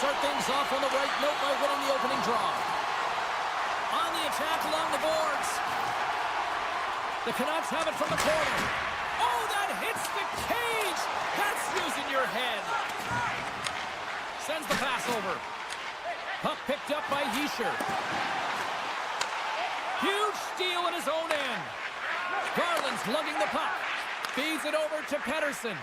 start things off on the right note by winning the opening draw. On the attack along the boards. The Canucks have it from the corner. Oh, that hits the cage! That's using your head. Sends the pass over. Puck picked up by Hischier. Huge steal in his own end. Garland's lugging the puck. Feeds it over to Pettersson.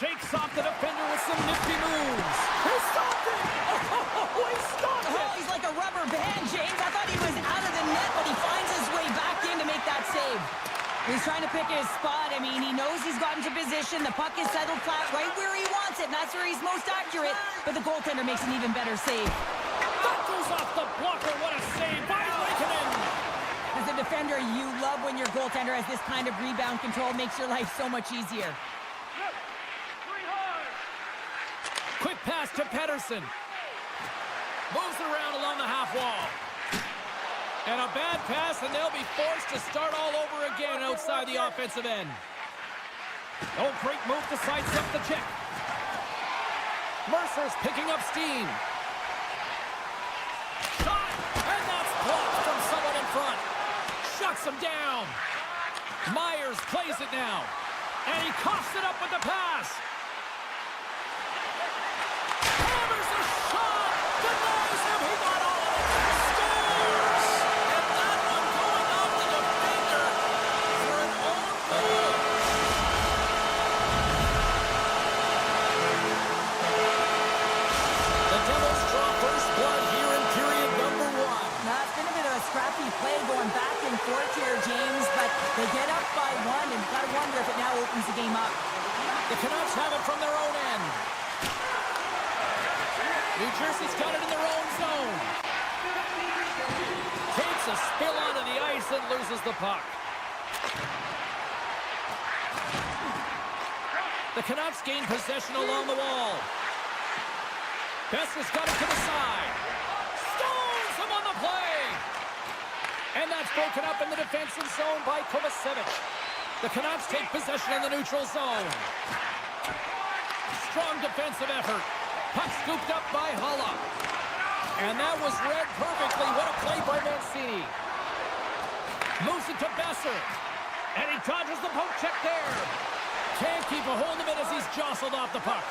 Shakes off the defender with some nifty moves. He stopped it! Oh, he stopped it! Oh, he's like a rubber band, James. I thought he was out of the net, but he finds his way back in to make that save. He's trying to pick his spot. I mean, he knows he's gotten to position. The puck is settled flat right where he wants it, and that's where he's most accurate. But the goaltender makes an even better save. That goes off the blocker. What a save by Lankinen! As a defender, you love when your goaltender has this kind of rebound control. Makes your life so much easier. Quick pass to Pettersson. Moves it around along the half wall. And a bad pass, and they'll be forced to start all over again outside the offensive end. Oh, great move to sidestep the check. Mercer's picking up steam. Shot, and that's blocked from someone in front. Shuts him down. Myers plays it now. And he coughs it up with the pass. Hammers a shot. Denies him. He got all of it. Scores. And that one going off the defender for an own goal. The Devils draw first blood here in period number 1. Now, it's been a bit of a scrappy play going back and forth here, James, but they get up by 1, and you've got to wonder if it now opens the game up. The Canucks have it from their own end. New Jersey's got it in their own zone. Takes a spill onto the ice and loses the puck. The Canucks gain possession along the wall. Besser's got it to the side. Stones him on the play. And that's broken up in the defensive zone by Kovacevic. The Canucks take possession in the neutral zone. Strong defensive effort. Puck scooped up by Hulla. And that was read perfectly. What a play by Mancini. Moves it to Besser. And he dodges the poke check there. Can't keep a hold of it as he's jostled off the puck.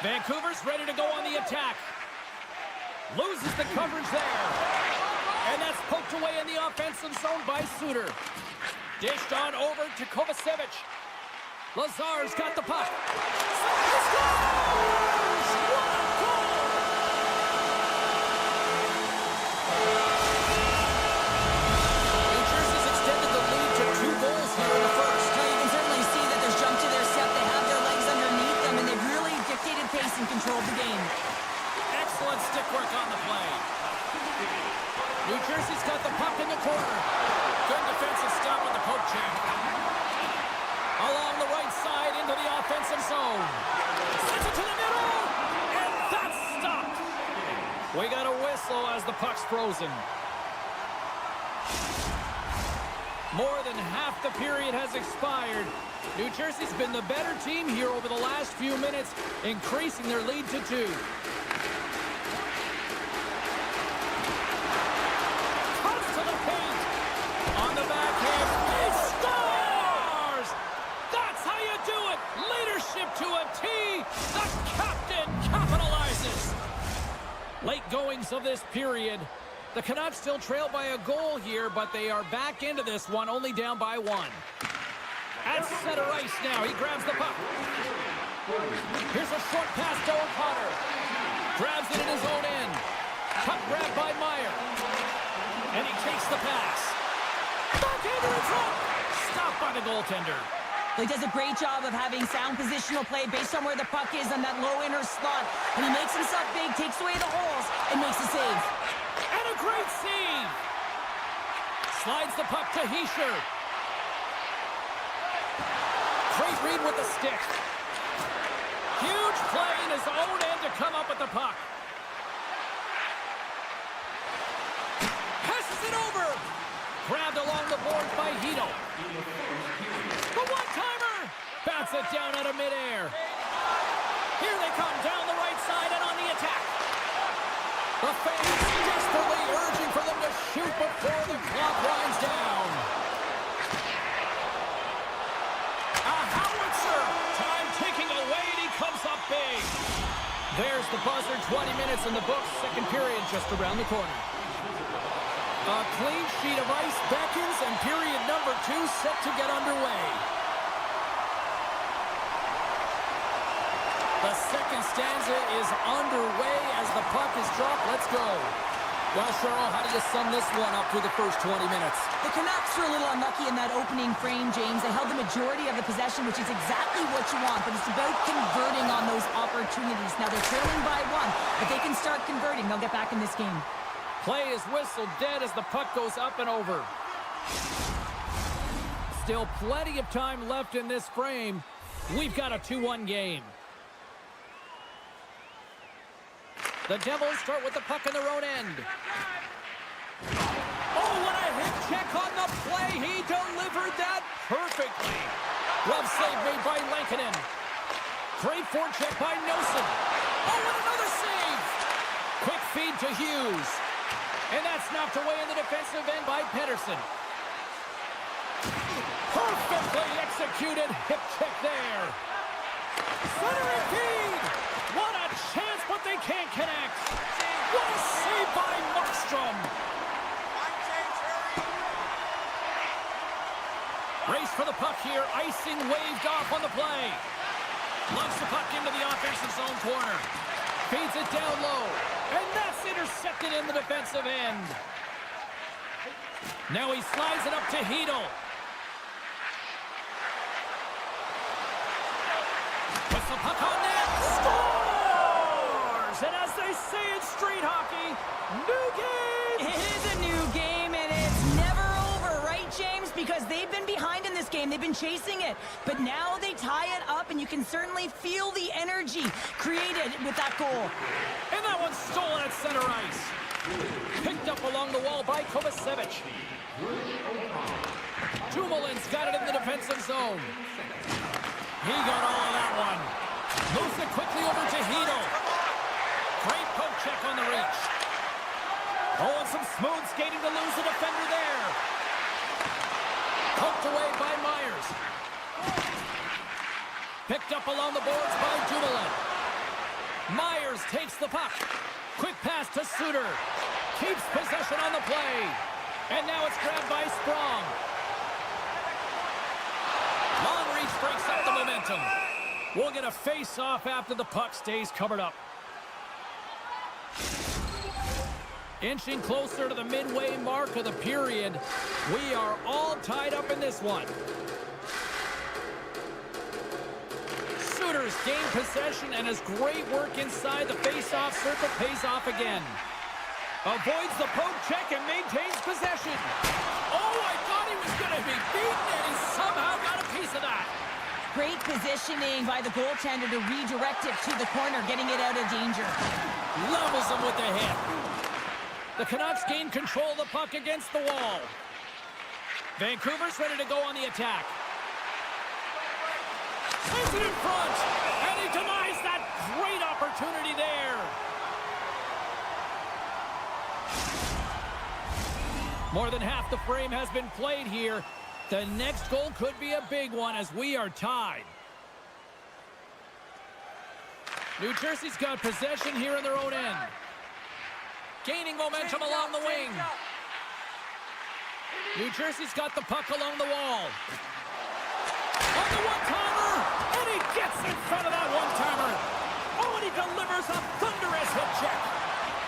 Vancouver's ready to go on the attack. Loses the coverage there. And that's poked away in the offensive zone by Suter. Dished on over to Kovacevic. Lazar's got the puck. He scores! What a goal! New Jersey's extended the lead to 2 goals here in the first. Now, you can certainly see that there's jump to their step. They have their legs underneath them, and they've really dictated pace and controlled the game. Excellent stick work on the play. New Jersey's got the puck in the corner. Good defensive stop with the poke check. Along the right side into the offensive zone. Sends it to the middle. And that's stopped. We got a whistle as the puck's frozen. More than half the period has expired. New Jersey's been the better team here over the last few minutes, increasing their lead to 2. On the backhand, he scores! That's how you do it! Leadership to a T! The captain capitalizes! Late goings of this period. The Canucks still trail by a goal here, but they are back into this one, only down by 1. At center ice now, he grabs the puck. Here's a short pass to O'Connor. Grabs it in his own end. Puck grabbed by Meyer. And he takes the pass. Backhander in front. Stopped by the goaltender. He does a great job of having sound positional play based on where the puck is on that low inner slot. And he makes himself big, takes away the holes, and makes a save. And a great save. Slides the puck to Hischier. Great read with the stick. Huge play in his own end to come up with the puck. Passes it over. Grabbed along the boards by Hito. The one-timer. Bats it down out of midair. Here they come down the right side and on the attack. The fans desperately urging for them to shoot before the clock winds down. A howitzer. Time ticking away, and he comes up big. There's the buzzer. 20 minutes in the books. Second period just around the corner. A clean sheet of ice beckons, and period number 2 set to get underway. The second stanza is underway as the puck is dropped. Let's go. Well, Cheryl, how do you sum this one up through the first 20 minutes? The Canucks were a little unlucky in that opening frame, James. They held the majority of the possession, which is exactly what you want, but it's about converting on those opportunities. Now, they're trailing by 1. If they can start converting, they'll get back in this game. Play is whistled dead as the puck goes up and over. Still plenty of time left in this frame. We've got a 2-1 game. The Devils start with the puck in their own end. Oh, what a hip check on the play. He delivered that perfectly. Glove save made by Lankinen. Great forecheck by Nosen. Oh, and another save. Quick feed to Hughes. And that's knocked away in the defensive end by Pettersson. Perfectly executed hip check there. Centering feed. What a chance, but they can't connect. What a save by Markstrom. Race for the puck here. Icing waved off on the play. Loves the puck into the offensive zone corner. Feeds it down low. And that's intercepted in the defensive end. Now he slides it up to Hedl. Puts the puck on net. Scores! And as they say in street hockey, new game! It is a new game, and it's never over, right, James? Because they've been behind in this game. They've been chasing it. But now they tie it up, and you can certainly feel the energy created with that goal. And that one's stolen at center ice. Picked up along the wall by Kovacevic. Dumoulin's got it in the defensive zone. He got all of that one. Moves it quickly over to Hedl. Great poke check on the reach. Oh, and some smooth skating to lose the defender there. Poked away by Myers. Picked up along the boards by Dumoulin. Myers takes the puck. Quick pass to Suter. Keeps possession on the play. And now it's grabbed by Sprong. Long reach breaks up the momentum. We'll get a face-off after the puck stays covered up. Inching closer to the midway mark of the period. We are all tied up in this one. Suter's gained possession, and his great work inside the face-off circle pays off again. Avoids the poke check and maintains possession. Oh, I thought he was going to be beaten, and he somehow got a piece of that. Great positioning by the goaltender to redirect it to the corner, getting it out of danger. Levels him with the hit. The Canucks gain control of the puck against the wall. Vancouver's ready to go on the attack. Sends it in front, and he denies that great opportunity there. More than half the frame has been played here. The next goal could be a big one as we are tied. New Jersey's got possession here in their own end. Gaining momentum along the wing. New Jersey's got the puck along the wall. On the one-timer, and he gets in front of that one-timer. Oh, and he delivers a thunderous hip check.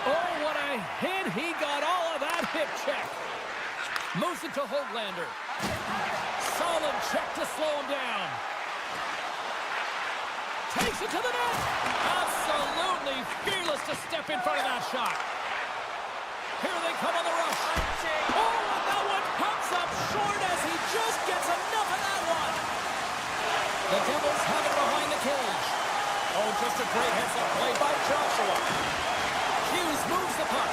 Oh, what a hit. He got all of that hip check. Moves it to Höglander. Solid check to slow him down. Takes it to the net. Absolutely fearless to step in front of that shot. Here they come on the rush. Oh, and that one comes up short as he just gets enough of that one. The Devils have it behind the cage. Oh, just a great heads-up play by Joshua. Hughes moves the puck.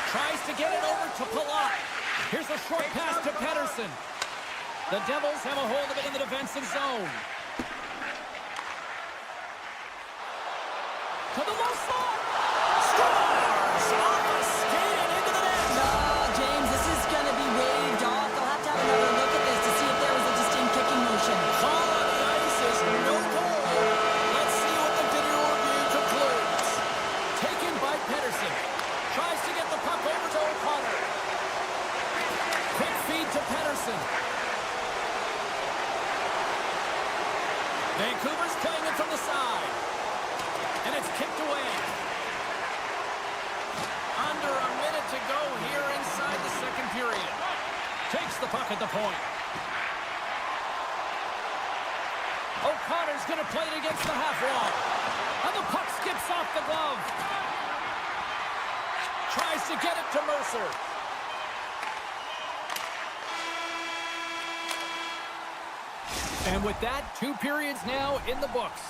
Tries to get it over to Palat. Here's a short pass to Pettersson. The Devils have a hold of it in the defensive zone. no slot. Scores! Off the skate and into the net. No, James, this is going to be waved off. They'll have to have another look at this to see if there was a distinct kicking motion. Call on the ice is no goal. Let's see what the video review concludes. Taken by Pedersen. Tries to get the puck over to O'Connor. Quick feed to Pedersen. Vancouver's playing it from the side. And it's kicked away. Under a minute to go here inside the second period. Takes the puck at the point. O'Connor's going to play it against the half wall. And the puck skips off the glove. Tries to get it to Mercer. And with that, 2 periods now in the books.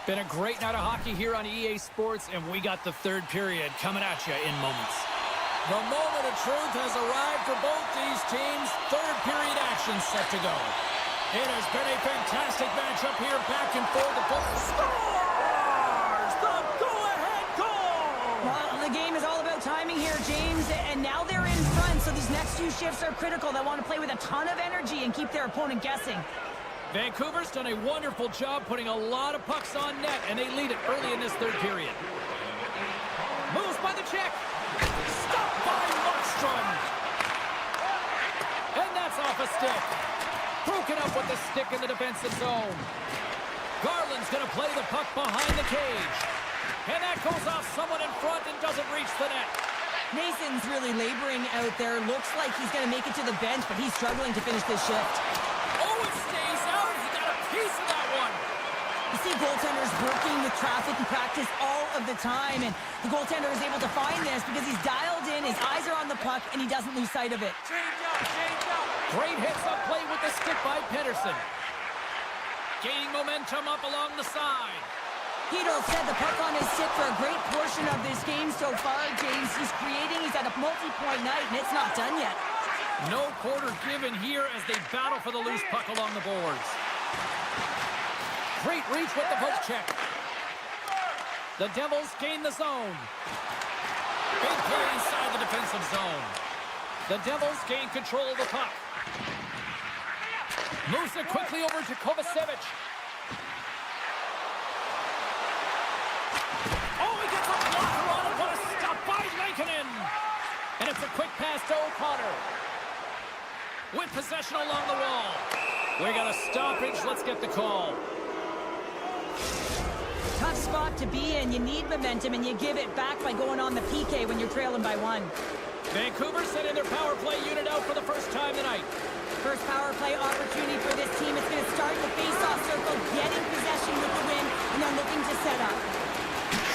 Been a great night of hockey here on EA Sports, and we got the third period coming at you in moments. The moment of truth has arrived for both these teams. Third period action set to go. It has been a fantastic matchup here, back and forth. The puck scores! The go-ahead goal! Well, the game is all about timing here, James, and now they're in front, so these next few shifts are critical. They want to play with a ton of energy and keep their opponent guessing. Vancouver's done a wonderful job putting a lot of pucks on net, and they lead it early in this third period. Moves by the check. Stopped by Markstrom. And that's off a stick. Broken up with the stick in the defensive zone. Garland's going to play the puck behind the cage. And that goes off someone in front and doesn't reach the net. Mason's really laboring out there. Looks like he's going to make it to the bench, but he's struggling to finish this shift. Oh, it stays out. He got a piece of that one. You see goaltenders working with traffic in practice all of the time, and the goaltender is able to find this because he's dialed in, his eyes are on the puck, and he doesn't lose sight of it. Change up. Great hits up play with the stick by Pedersen. Gaining momentum up along the side. Heedle set the puck on his stick for a great portion of this game so far, James. He's at a multi-point night, and it's not done yet. No quarter given here as they battle for the loose puck along the boards. Great reach with the poke check. The Devils gain the zone. Big play inside the defensive zone. The Devils gain control of the puck. Moves it quickly over to Kovacevic. Oh, he gets a blocker on it, but a stop by Lankinen. And it's a quick pass to O'Connor. With possession along the wall. We got a stoppage. Let's get the call. Tough spot to be in. You need momentum, and you give it back by going on the PK when you're trailing by 1. Vancouver sending their power play unit out for the first time tonight. First power play opportunity for this team. It's going to start the face-off circle, getting possession with the win, and then looking to set up.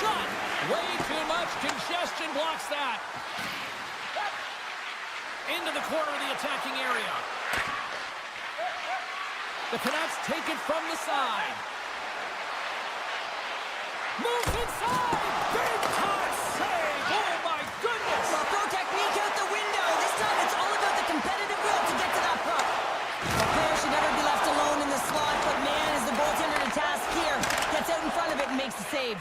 Shot! Way too much congestion blocks that. Into the corner of the attacking area. The Canucks take it from the side. Moves inside! Big time save! Oh my goodness! Well, throw technique out the window. This time it's all about the competitive will to get to that puck. The player should never be left alone in the slot, but man, is the goaltender to task here. Gets out in front of it and makes the save.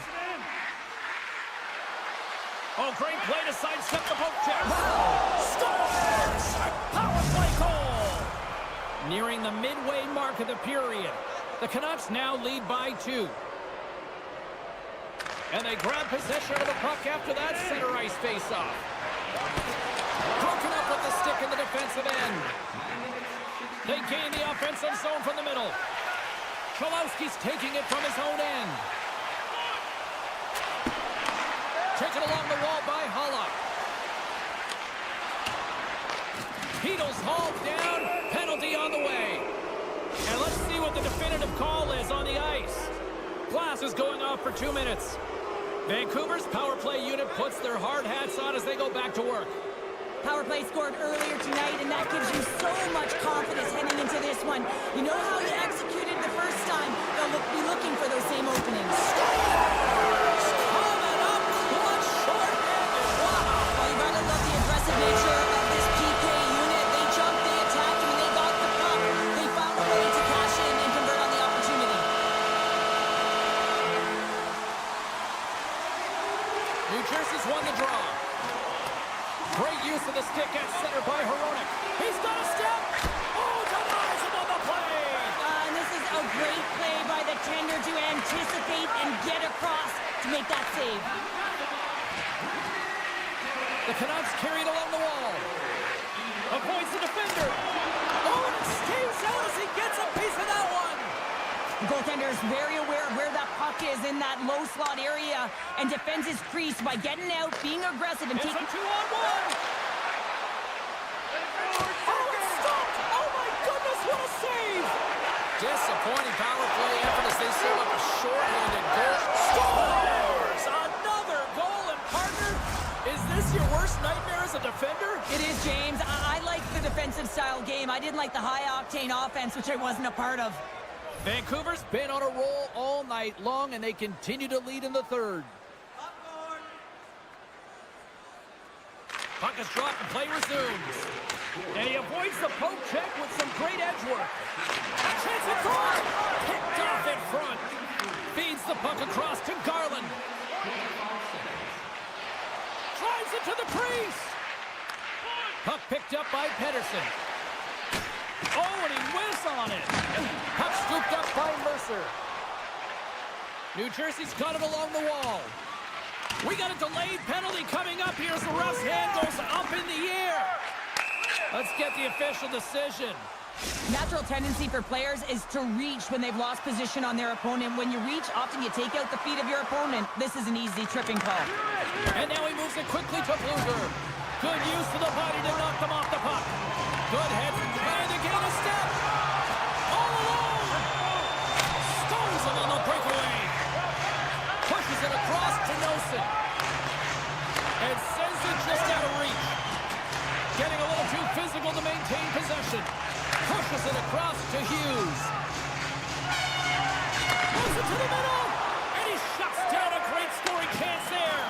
Oh, great play to sidestep the poke check. Wow. Scores! Power play goal! Nearing the midway mark of the period. The Canucks now lead by 2. And they grab possession of the puck after that center ice face-off. Broken up with the stick in the defensive end. They gain the offensive zone from the middle. Cholowski's taking it from his own end. Taken along the wall by Holla. Heedle's hauled down. Penalty on the way. And let's see what the definitive call is on the ice. Glass is going off for 2 minutes. Vancouver's power play unit puts their hard hats on as they go back to work. Power play scored earlier tonight, and that gives you so much confidence heading into this one. You know how you executed the first time. They'll be looking for those same openings. Scores! Coming up clutch short-handed. Wow! Well, you gotta love the aggressive nature of this PK unit. They jumped, they attacked, and when they got the puck, they found a way to cash in and convert on the opportunity. Great use of the stick at center by Hronek. He's got a step. Oh, denies him on the play. And this is a great play by the tender to anticipate and get across to make that save. The Canucks carried along the wall. Avoids the defender. Oh, and it stays out as he gets a piece of that one. The goaltender is very aware of where that puck is in that low slot area and defends his crease by getting out, being aggressive, and It's taking... a 2-on-1. Oh, it's stopped. Oh, my goodness, what a save. Disappointing power play effort as they serve up a short-handed goal. Scores! Another goal, and partner, is this your worst nightmare as a defender? It is, James. I like the defensive style game. I didn't like the high-octane offense, which I wasn't a part of. Vancouver's been on a roll all night long, and they continue to lead in the third. Puck is dropped and play resumes. And he avoids the poke check with some great edge work. A chance at goal! Picked off in front. Feeds the puck across to Garland. Drives it to the crease. Puck picked up by Pedersen. Oh, and he whiffs on it. Puck scooped up by Mercer. New Jersey's got it along the wall. We got a delayed penalty coming up here as the ref's hand goes up in the air. Let's get the official decision. Natural tendency for players is to reach when they've lost position on their opponent. When you reach, often you take out the feet of your opponent. This is an easy tripping call. And now he moves it quickly to Bluger. Good use of the body to knock them off the puck. Good head from behind to gain a step. All alone. Stones him on the breakaway. Pushes it across to Nelson. And sends it just out of reach. Getting a little too physical to maintain possession. Pushes it across to Hughes. Moves it to the middle. And he shuts down a great scoring chance there.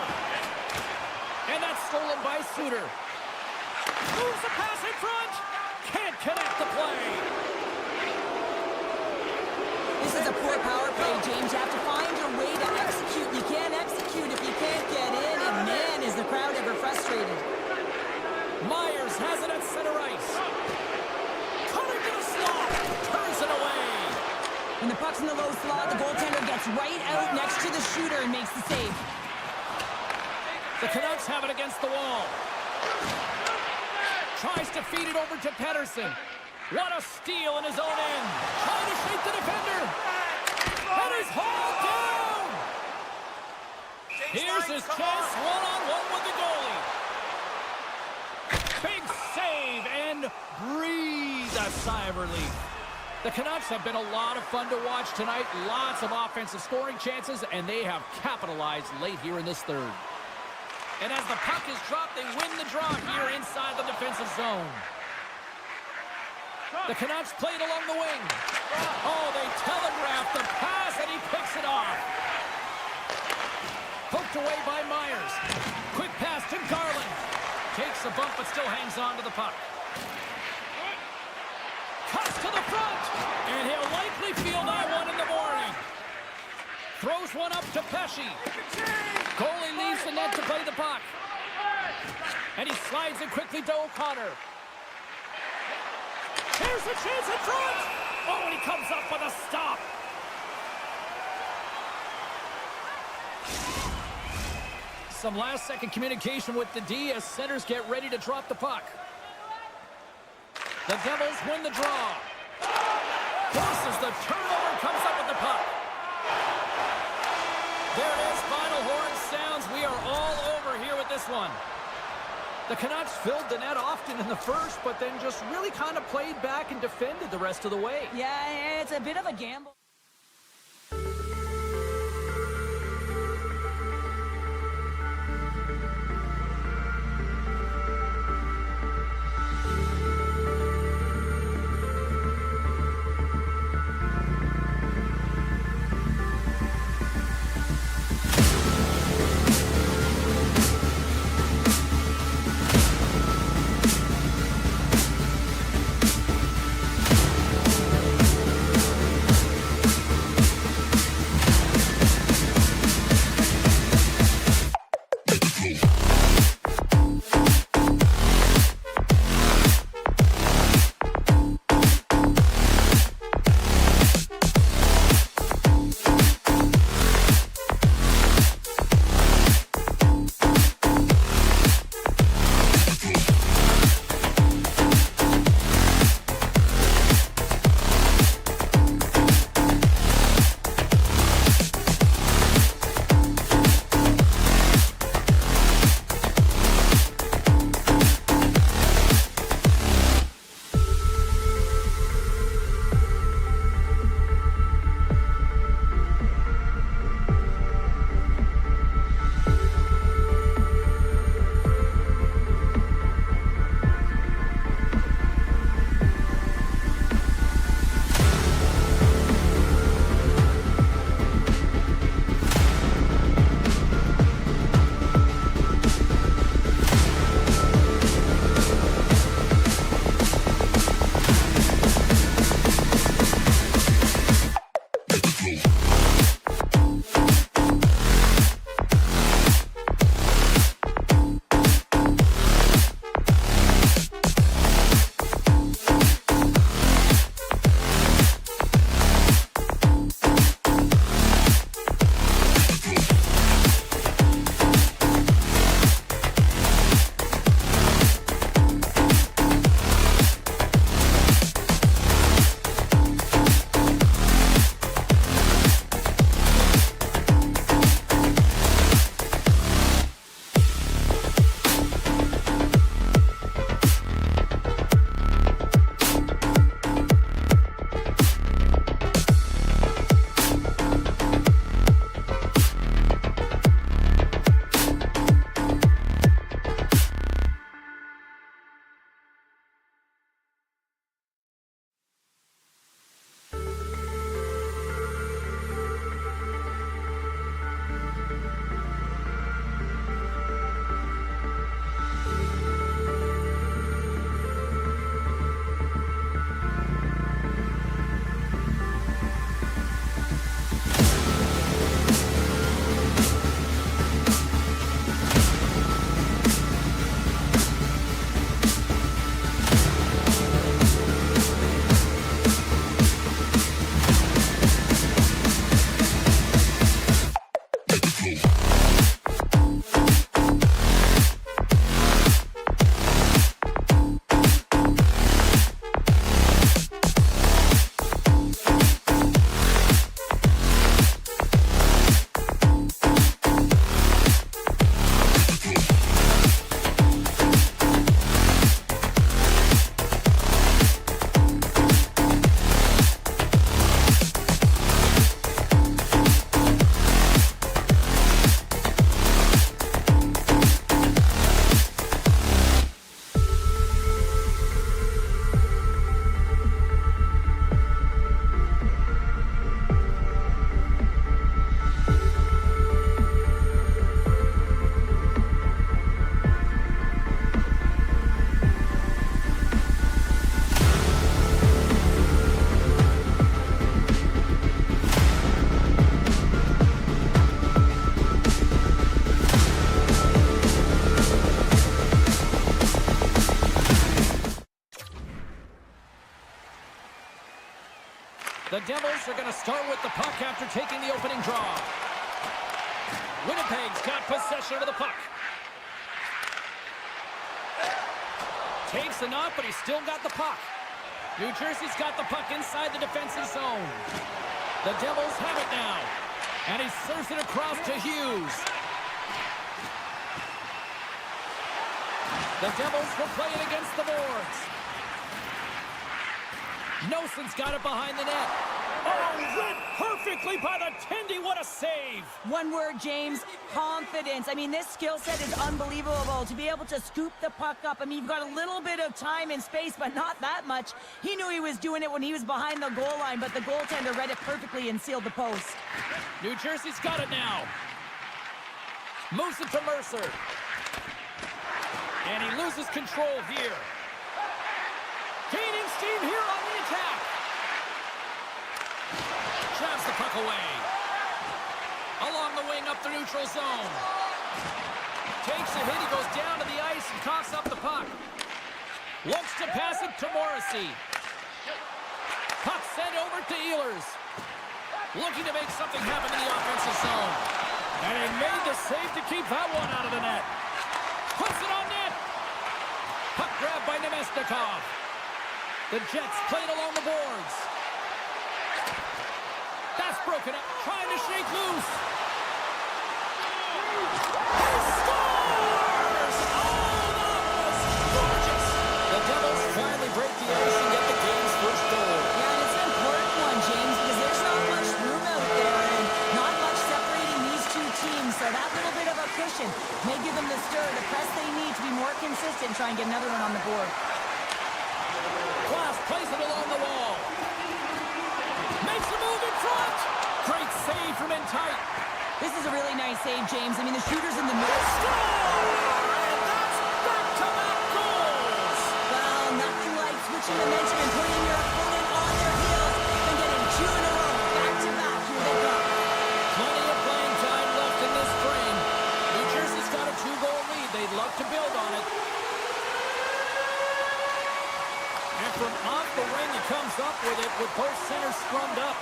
And that's stolen by Suter. Moves the pass in front. Can't connect the play. This is a poor power play, James. You have to find your way to execute. You can't execute if you can't get in. And man, is the crowd ever frustrated. Myers has it at center ice. Cutting to the slot. Turns it away. When the puck's in the low slot, the goaltender gets right out next to the shooter and makes the save. The Canucks have it against the wall. Tries to feed it over to Pedersen. What a steal in his own end. Trying to shake the defender. And he's hauled down. Here's his chance, one-on-one with the goalie. Big save and breathe a sigh of relief. The Canucks have been a lot of fun to watch tonight. Lots of offensive scoring chances, and they have capitalized late here in this third. And as the puck is dropped, they win the draw here inside the defensive zone. The Canucks played along the wing. Oh, they telegraphed the pass, and he picks it off. Poked away by Myers. Quick pass to Garland. Takes a bump, but still hangs on to the puck. Cuts to the front, and he'll likely feel that one in the morning. Throws one up to Pesce. Goalie leaves the net to play the puck. And he slides it quickly to O'Connor. Here's a chance in front. Oh, and he comes up with a stop. Some last-second communication with the D as centers get ready to drop the puck. The Devils win the draw. Forces the turnover and comes up with the puck. There it is, final horn sounds. We are all over here with this one. The Canucks filled the net often in the first, but then just really kind of played back and defended the rest of the way. Yeah, it's a bit of a gamble. The Devils are going to start with the puck after taking the opening draw. Winnipeg's got possession of the puck. Takes the knock, but he's still got the puck. New Jersey's got the puck inside the defensive zone. The Devils have it now. And he serves it across to Hughes. The Devils will play it against the boards. Noson's got it behind the net. Oh, read perfectly by the Tendy. What a save. One word, James, confidence. I mean, this skill set is unbelievable. To be able to scoop the puck up. I mean, you've got a little bit of time and space, but not that much. He knew he was doing it when he was behind the goal line, but the goaltender read it perfectly and sealed the post. New Jersey's got it now. Moves it to Mercer. And he loses control here. Gaining steam here on the attack. Jabs the puck away. Along the wing up the neutral zone. Takes a hit. He goes down to the ice and coughs up the puck. Looks to pass it to Morrissey. Puck sent over to Ehlers. Looking to make something happen in the offensive zone. And he made the save to keep that one out of the net. Puts it on net. Puck grabbed by Nemesnikov. The Jets played along the boards. That's broken up. Trying to shake loose. He scores! Oh, that was gorgeous. The Devils finally break the ice and get the game's first goal. Yeah, and it's an important one, James, because there's not much room out there and not much separating these two teams. So that little bit of a cushion may give them the stir, the press they need to be more consistent, try and get another one on the board. Glass plays it along the wall. Makes a move in front. Great save from in tight. This is a really nice save, James. I mean, the shooter's in the middle. Score! And that's back-to-back goals. Well, nothing like switching momentum and putting your opponent on their heels and getting two in a row. Back-to-back. Here they go. Plenty of playing time left in this frame. New Jersey's got a 2-goal lead. They'd love to build on it. And from off the wing, he comes up with it with both centers scrummed up.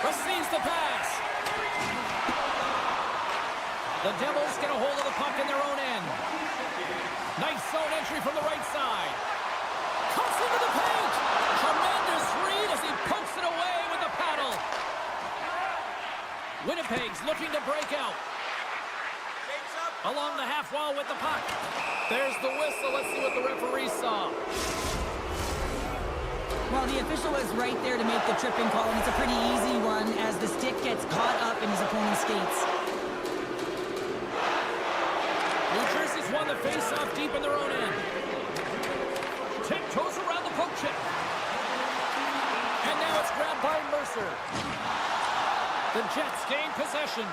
Receives the pass. The Devils get a hold of the puck in their own end. Nice zone entry from the right side. Cuts into the paint. Tremendous read as he pokes it away with the paddle. Winnipeg's looking to break out. Along the half wall with the puck. There's the whistle. Let's see what the referee saw. Well, the official was right there to make the tripping call, and it's a pretty easy one as the stick gets caught up in his opponent's skates. New Jersey's won the face-off deep in their own end. Tiptoes around the poke check. And now it's grabbed by Mercer. The Jets gain possession.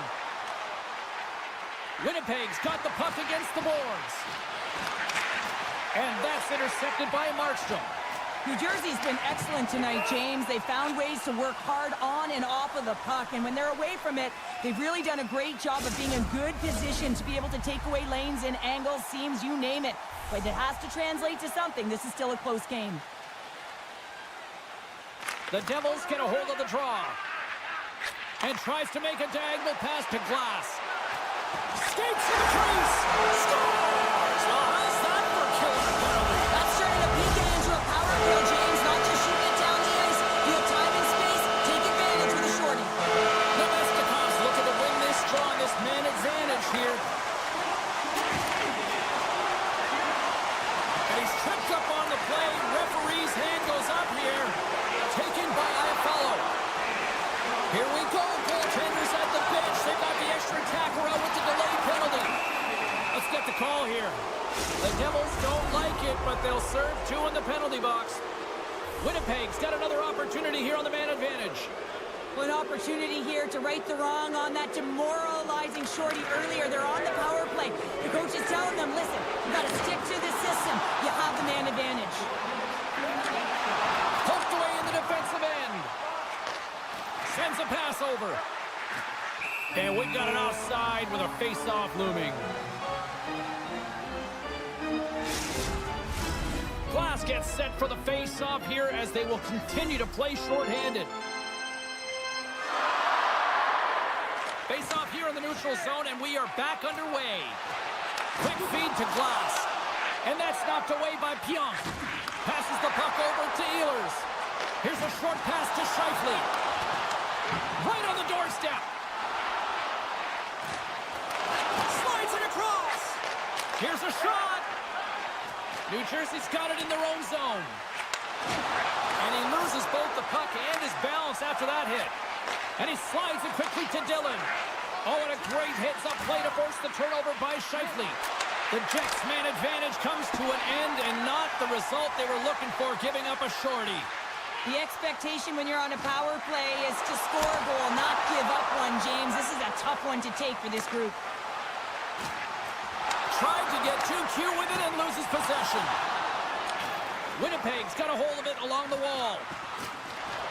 Winnipeg's got the puck against the boards. And that's intercepted by Markstrom. New Jersey's been excellent tonight, James. They found ways to work hard on and off of the puck, and when they're away from it, they've really done a great job of being in good position to be able to take away lanes and angles, seams, you name it. But it has to translate to something. This is still a close game. The Devils get a hold of the draw. And tries to make a diagonal pass to Glass. Skates to the crease. Scores! Well, how's that for killing a penalty? That's turning a PK into a power play, James. Not just shooting it down the ice. You have time and space. Take advantage with a shorty. Nemestikov's looking to win this draw, this man advantage here. And he's tripped up on the play. Referee's hand goes up here. Taken by YFalubaz. Here we go. Goaltenders at the bench. They got the extra attacker out with the delayed penalty. Let's get the call here. The Devils don't like it, but they'll serve 2 in the penalty box. Winnipeg's got another opportunity here on the man advantage. An opportunity here to right the wrong on that demoralizing shorty earlier. They're on the power play. The coach is telling them, listen, you got to stick to the system. You have the man advantage. Poked away in the defensive end. Sends a pass over. And we've got an offside with a face-off looming. Glass gets set for the face-off here as they will continue to play shorthanded. Face-off here in the neutral zone, and we are back underway. Quick feed to Glass. And that's knocked away by Pionk. Passes the puck over to Ehlers. Here's a short pass to Scheifele. Right on the doorstep. Slides it across. Here's a shot. New Jersey's got it in their own zone. And he loses both the puck and his balance after that hit. And he slides it quickly to Dillon. Oh, and a great hits-up play to force the turnover by Scheifele. The Jets' man advantage comes to an end and not the result they were looking for, giving up a shorty. The expectation when you're on a power play is to score a goal, not give up one, James. This is a tough one to take for this group. Tried to get 2Q with it and loses possession. Winnipeg's got a hold of it along the wall.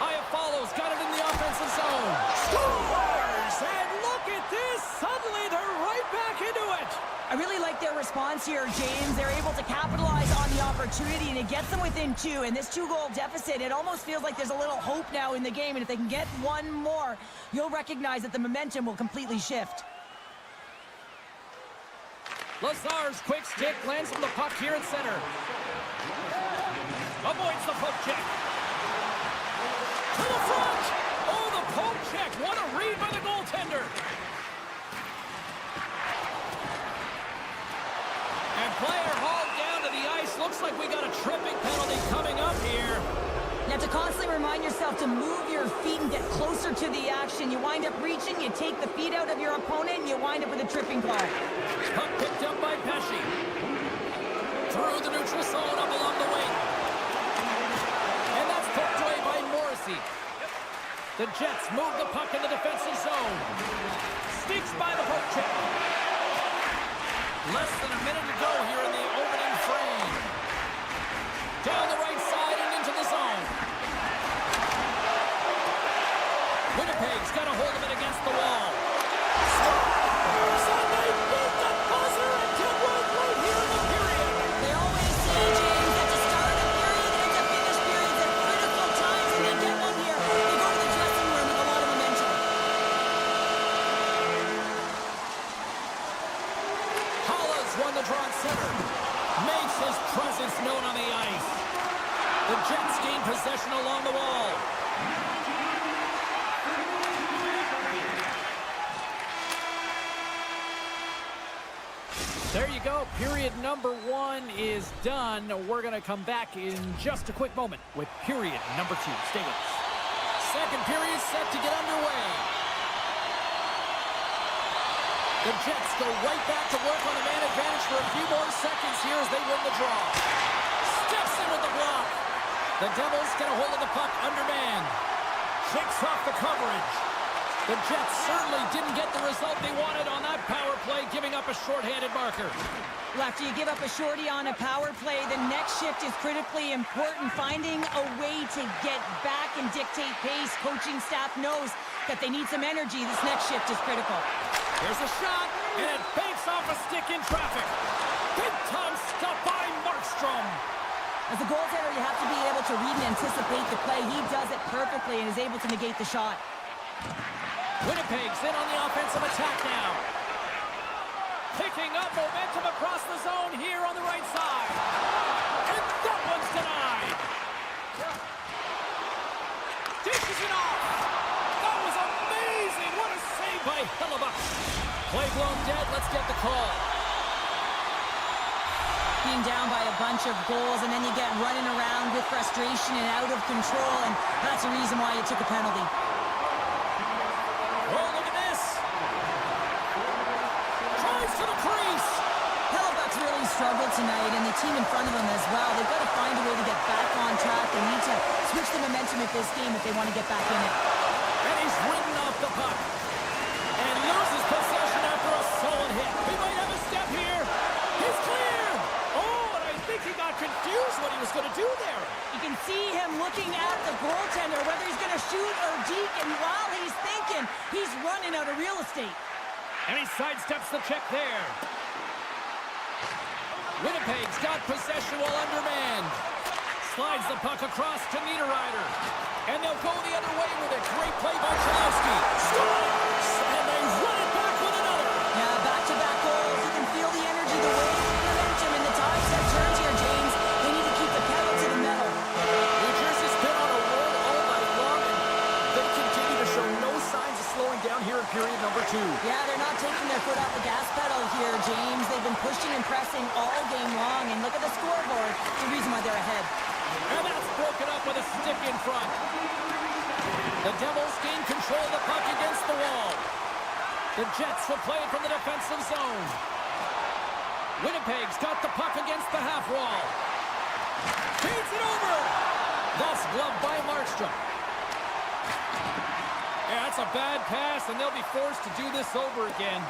YFalubaz got it in the offensive zone. Scores! And look at this! Suddenly they're right back into it! I really like their response here, James. They're able to capitalize on the opportunity, and it gets them within two. And this two-goal deficit, it almost feels like there's a little hope now in the game. And if they can get one more, you'll recognize that the momentum will completely shift. Lazar's quick stick lands on the puck here in center. Avoids the poke check. To the front! Oh, the poke check! What a read by the goaltender! And player hauled down to the ice. Looks like we got a tripping penalty coming up here. You have to constantly remind yourself to move your feet and get closer to the action. You wind up reaching, you take the feet out of your opponent, and you wind up with a tripping call. Puck picked up by Pesce. Through the neutral zone up along the wing. And that's poked away by Morrissey. The Jets move the puck in the defensive zone. Sneaks by the poke check. Less than a minute to go here in the opening frame. Down the right side and into the zone. Winnipeg's got a hold of it against the wall. Scores! And they beat the buzzer until we're right here in the period. They always say, James, that to start a period and to finish periods at critical times, and they get one here. They go to the dressing room with a lot of momentum. Hollis won the draw at center. Makes his presence known on the ice. The Jets gain possession along the wall. There you go. Period number 1 is done. We're going to come back in just a quick moment with period number 2. Stay with us. Second period set to get underway. The Jets go right back to work on the man advantage for a few more seconds here as they win the draw. Steps in with the block. The Devils get a hold of the puck undermanned. Shakes off the coverage. The Jets certainly didn't get the result they wanted on that power play, giving up a shorthanded marker. Well, after you give up a shorty on a power play, the next shift is critically important. Finding a way to get back and dictate pace. Coaching staff knows that they need some energy. This next shift is critical. Here's a shot, and it banks off a stick in traffic. Big-time stop by Markstrom. As a goaltender, you have to be able to read and anticipate the play. He does it perfectly and is able to negate the shot. Winnipeg's in on the offensive attack now. Picking up momentum across the zone here on the right side. And that one's denied. Dishes it off. That was amazing. What a save by YFalubaz. Play blown dead. Let's get the call. Being down by a bunch of goals, and then you get running around with frustration and out of control, and that's the reason why you took a penalty. Oh, look at this. Drives to the crease. YFalubaz really struggled tonight, and the team in front of them as well. They've got to find a way to get back on track. They need to switch the momentum of this game if they want to get back in it. And he's ridden off the puck. And loses possession after a solid hit. He might have a step here. He's clear. Oh, and I think he got confused what he was going to do there. You can see him looking at the goaltender, whether he's going to shoot or deke, and while he's thinking, he's running out of real estate. And he sidesteps the check there. Winnipeg's got possession while undermanned. Slides the puck across to Niederreiter. And they'll go the other way with it. Great play by Chalowski. Scores! And they run it back with another. Yeah, back-to-back goals. You can feel the energy, the wave, the momentum, and the tides have turned here, James. They need to keep the pedal to the metal. New Jersey's been on a roll all night long, and they continue to show no signs of slowing down here in period number 2. Yeah, they're not taking their foot off the gas pedal here, James. They've been pushing and pressing all game long, and look at the scoreboard. It's the reason why they're ahead. And that's broken up with a stick in front. The Devils gain control of the puck against the wall. The Jets will play it from the defensive zone. Winnipeg's got the puck against the half wall. Feeds it over. That's gloved by Markstrom. Yeah, that's a bad pass, and they'll be forced to do this over again.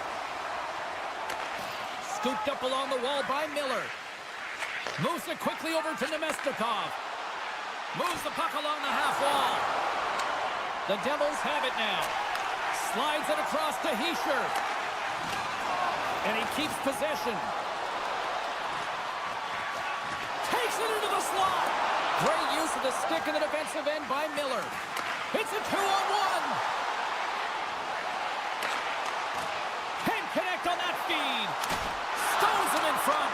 Scooped up along the wall by Miller. Moves it quickly over to Nemestikov. Moves the puck along the half wall. The Devils have it now. Slides it across to Hischier. And he keeps possession. Takes it into the slot. Great use of the stick in the defensive end by Miller. It's a 2-on-1. Can't connect on that feed. Stones him in front.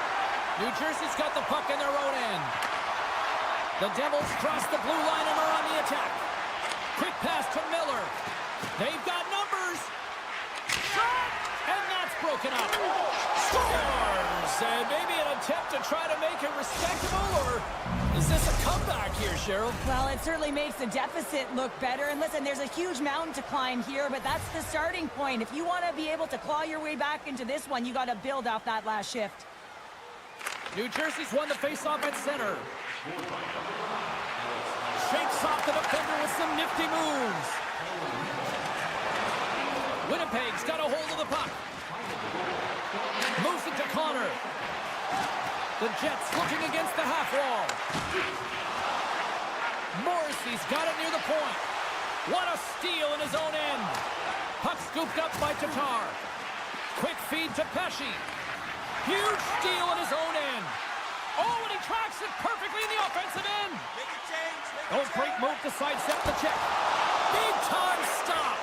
New Jersey's got the puck in their own end. The Devils cross the blue line and are on the attack. Quick pass to Miller. They've got numbers. Shot! And that's broken up. Scores! And maybe an attempt to try to make it respectable, or is this a comeback here, Cheryl? Well, it certainly makes the deficit look better. And listen, there's a huge mountain to climb here, but that's the starting point. If you want to be able to claw your way back into this one, you got to build off that last shift. New Jersey's won the faceoff at center. Shakes off the defender with some nifty moves. Winnipeg's got a hold of the puck. Moves it to Connor. The Jets looking against the half wall. Morrissey's got it near the point. What a steal in his own end. Puck scooped up by Tatar. Quick feed to Pesce. Huge steal in his own end. Oh, and he tracks it perfectly in the offensive end. Oh, great move to sidestep the check. Big time stop.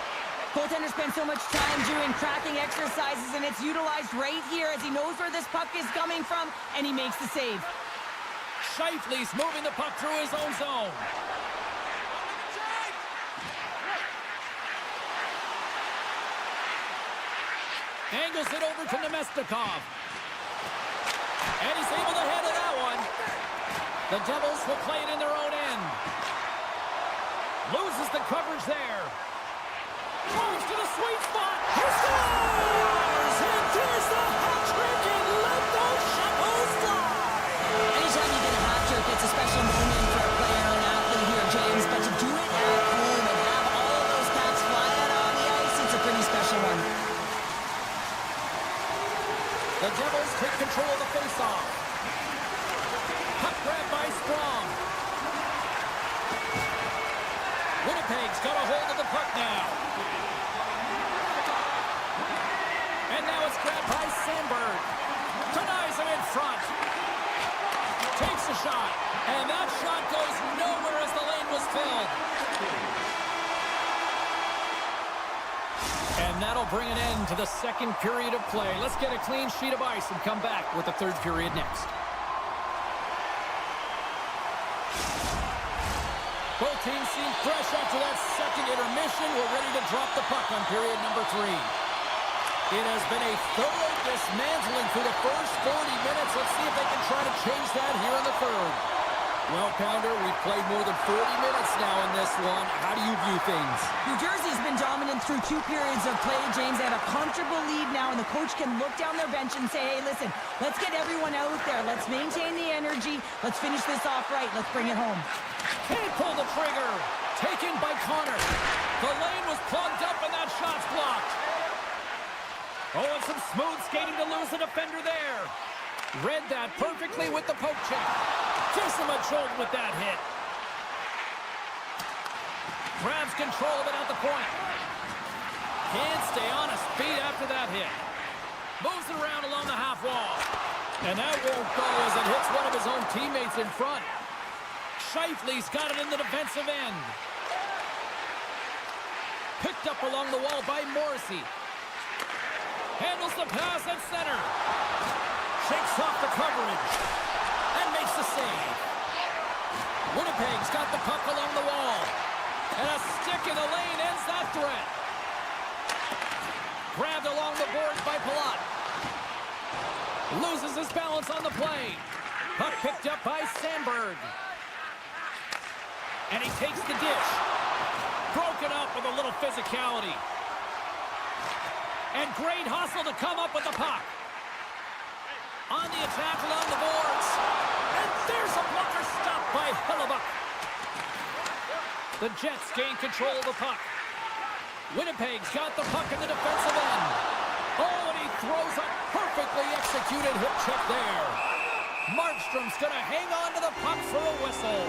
Goaltender spent so much time doing cracking exercises, and it's utilized right here as he knows where this puck is coming from, and he makes the save. Scheifele's moving the puck through his own zone. Angles it over to Nemestikov. And he's able to handle that one. The Devils will play it in their own end. Loses the coverage there. Moves to the sweet spot. He scores! And there's the hat trick, and let those shadows fly. Anytime you get a hat trick, it's a special moment for a player or an athlete here, James. But to do it at home and have all of those caps fly out on the ice, it's a pretty special one. The Devils take control of the faceoff. Puck grab by Sprong. Winnipeg's got a hold of the puck now. And now it's grabbed by Sandberg. Denies him in front. Takes a shot. And that shot goes nowhere as the lane was filled. And that'll bring an end to the second period of play. Let's get a clean sheet of ice and come back with the third period next. Both teams seem fresh after that second intermission. We're ready to drop the puck on period number 3. It has been a thorough dismantling through the first 40 minutes. Let's see if they can try to change that here in the third. Well, Pounder, we've played more than 40 minutes now in this one. How do you view things? New Jersey's been dominant through 2 periods of play, James. They have a comfortable lead now, and the coach can look down their bench and say, hey, listen, let's get everyone out there. Let's maintain the energy. Let's finish this off right. Let's bring it home. Can't pull the trigger. Taken by Connor. The lane was plugged up, and that shot's blocked. Oh, and some smooth skating to lose the defender there. Read that perfectly with the poke check. Gives him a jolt with that hit. Grabs control of it at the point. Can't stay on his feet after that hit. Moves it around along the half wall. And that won't go as it hits one of his own teammates in front. Scheifele's got it in the defensive end. Picked up along the wall by Morrissey. Handles the pass at center. Shakes off the coverage. And makes the save. Winnipeg's got the puck along the wall. And a stick in the lane ends that threat. Grabbed along the boards by Palat. Loses his balance on the play. Puck picked up by Sandberg. And he takes the dish. Broken up with a little physicality. And great hustle to come up with the puck. On the attack along the boards. And there's a blocker stop by YFalubaz. The Jets gain control of the puck. Winnipeg's got the puck in the defensive end. Oh, and he throws a perfectly executed hip check there. Markstrom's going to hang on to the puck for a whistle.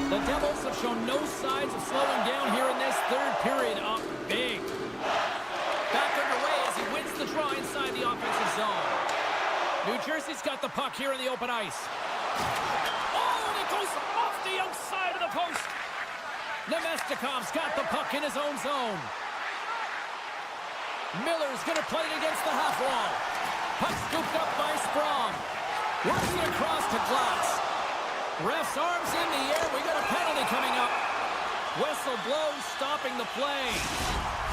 The Devils have shown no signs of slowing down here in this third period. Up big. Back underway as he wins the draw inside the offensive zone. New Jersey's got the puck here in the open ice. Oh, and it goes off the outside of the post. Nemestikov's got the puck in his own zone. Miller's going to play it against the half wall. Puck scooped up by Sprong. Works it across to Glass. Ref's arms in the air. We got a penalty coming up. Whistle blows, stopping the play.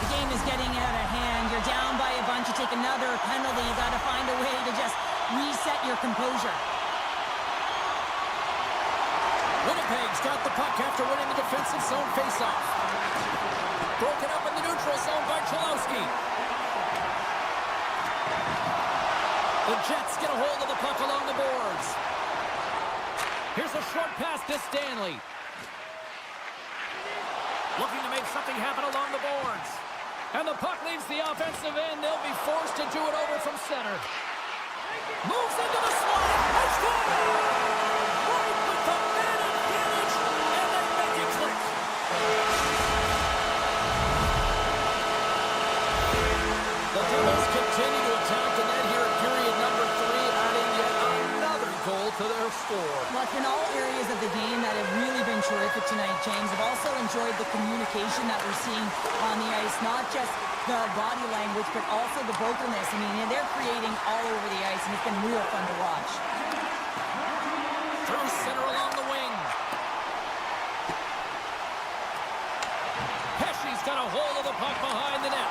The game is getting out of hand. You're down by a bunch. You take another penalty. You got to find a way to just reset your composure. Winnipeg's got the puck after winning the defensive zone faceoff. Broken up in the neutral zone by Cholowski. The Jets get a hold of the puck along the boards. Here's a short pass to Stanley. Looking to make something happen along the boards. And the puck leaves the offensive end. They'll be forced to do it over from center. Moves into the slot. And scores! Right with the man advantage. And they make it click. The Devils continue to attack the net here in period number 3, adding yet another goal to their score. Look, in all areas of the game that have really been terrific tonight, James. I've also enjoyed the communication that we're seeing on the ice. Not just the body language, but also the vocalness. I mean, they're creating all over the ice, and it's been real fun to watch. Through center along the wing. Pesci's got a hold of the puck behind the net.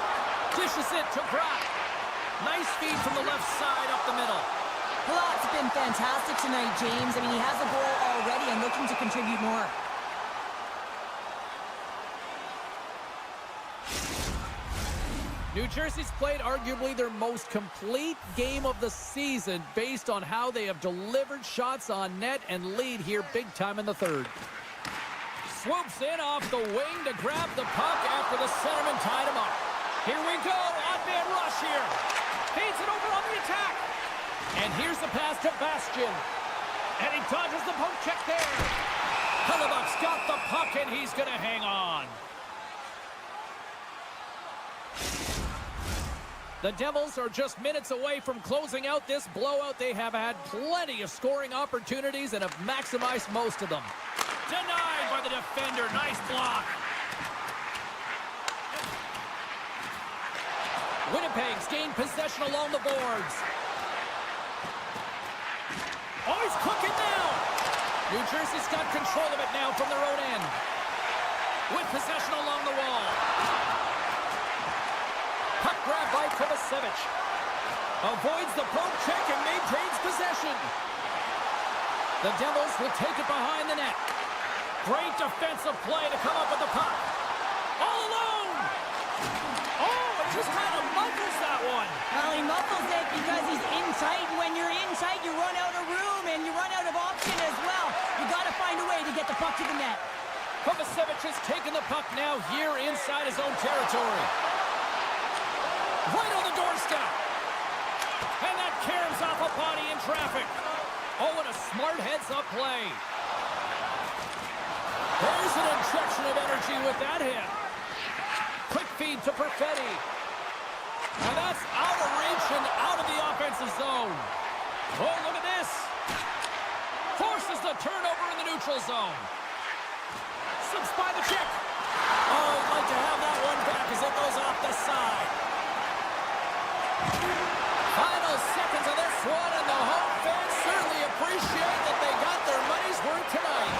Dishes it to Pratt. Nice feed from the left side up the middle. Palat's been fantastic tonight, James. I mean, he has a goal already and looking to contribute more. New Jersey's played arguably their most complete game of the season based on how they have delivered shots on net and lead here big time in the third. Swoops in off the wing to grab the puck after the centerman tied him up. Here we go, odd-man rush here. Feeds it over on the attack. And here's the pass to Bastian. And he dodges the poke check there. YFalubaz got the puck and he's going to hang on. The Devils are just minutes away from closing out this blowout. They have had plenty of scoring opportunities and have maximized most of them. Denied by the defender. Nice block. Winnipeg's gained possession along the boards. Oh, he's cooking now. New Jersey's got control of it now from their own end. With possession along the wall. Puck grab by Kovacevic. Avoids the poke check and maintains possession. The Devils will take it behind the net. Great defensive play to come up with the puck. All alone. Oh, it just kind of muffles that one. Well, he muffles it because he's in tight. When you're in tight, you run out of room and you run out of option as well. You got to find a way to get the puck to the net. Kovacevic has taken the puck now here inside his own territory. Right on the doorstep. And that caroms off a body in traffic. Oh, and a smart heads-up play. There's an injection of energy with that hit. Quick feed to Perfetti. And that's out of reach and out of the offensive zone. Oh, look at this. Forces the turnover in the neutral zone. Slips by the check. Oh, I'd like to have that one back as it goes off the side. Final seconds of this one, and the home fans certainly appreciate that they got their money's worth tonight.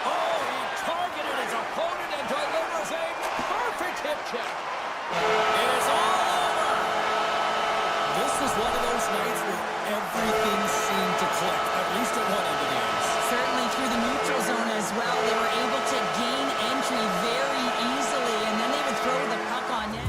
Oh, he targeted his opponent and delivers a perfect hip check. It is all over. This was one of those nights where everything seemed to click, at least at one end of the ice. Certainly through the neutral zone as well. They were able to gain entry very easily, and then they would throw the puck on net.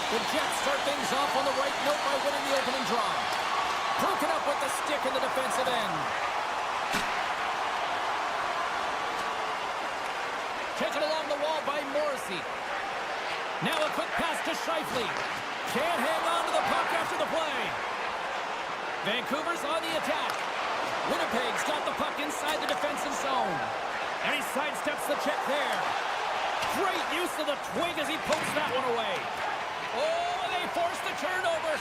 The Jets start things off on the right note by winning the opening draw. Broken up with the stick in the defensive end. Taken along the wall by Morrissey. Now a quick pass to Scheifele. Can't hang on to the puck after the play. Vancouver's on the attack. Winnipeg's got the puck inside the defensive zone. And he sidesteps the check there. Great use of the twig as he pokes that one away. Oh, and they force the turnover.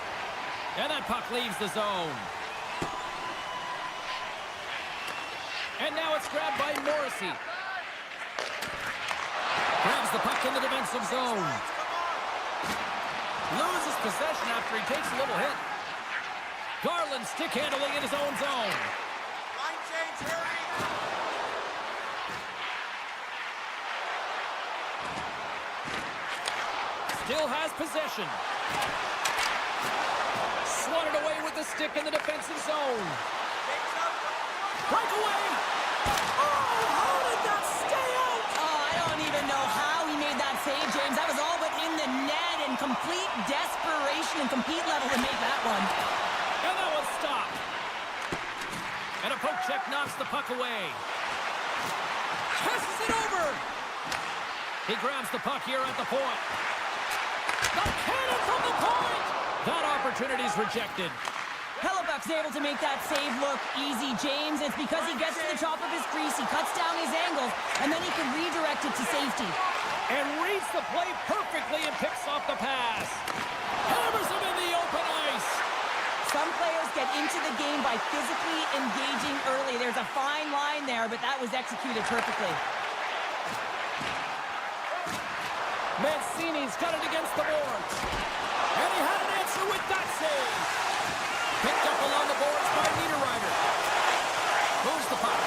And that puck leaves the zone. And now it's grabbed by Morrissey. Grabs the puck in the defensive zone. Loses possession after he takes a little hit. Garland stick handling in his own zone. Line change, hurry! still has possession. Swatted away with the stick in the defensive zone. Breakaway! Oh, how did that stay out? Oh, I don't even know how he made that save, James. That was all but in the net, and complete desperation and compete level to make that one. And that was stopped. And a poke check knocks the puck away. Passes it over. He grabs the puck here at the point. The cannon from the point. That opportunity's rejected. Hellebuyck's able to make that save look easy, James. It's because he gets to the top of his crease, he cuts down his angles, and then he can redirect it to safety. And reads the play perfectly and picks off the pass. Hammers him in the open ice. Some players get into the game by physically engaging early. There's a fine line there, but that was executed perfectly. Mancini's got it against the boards. And he had an answer with that save. Picked up along the boards by Niederreiter. Moves the puck.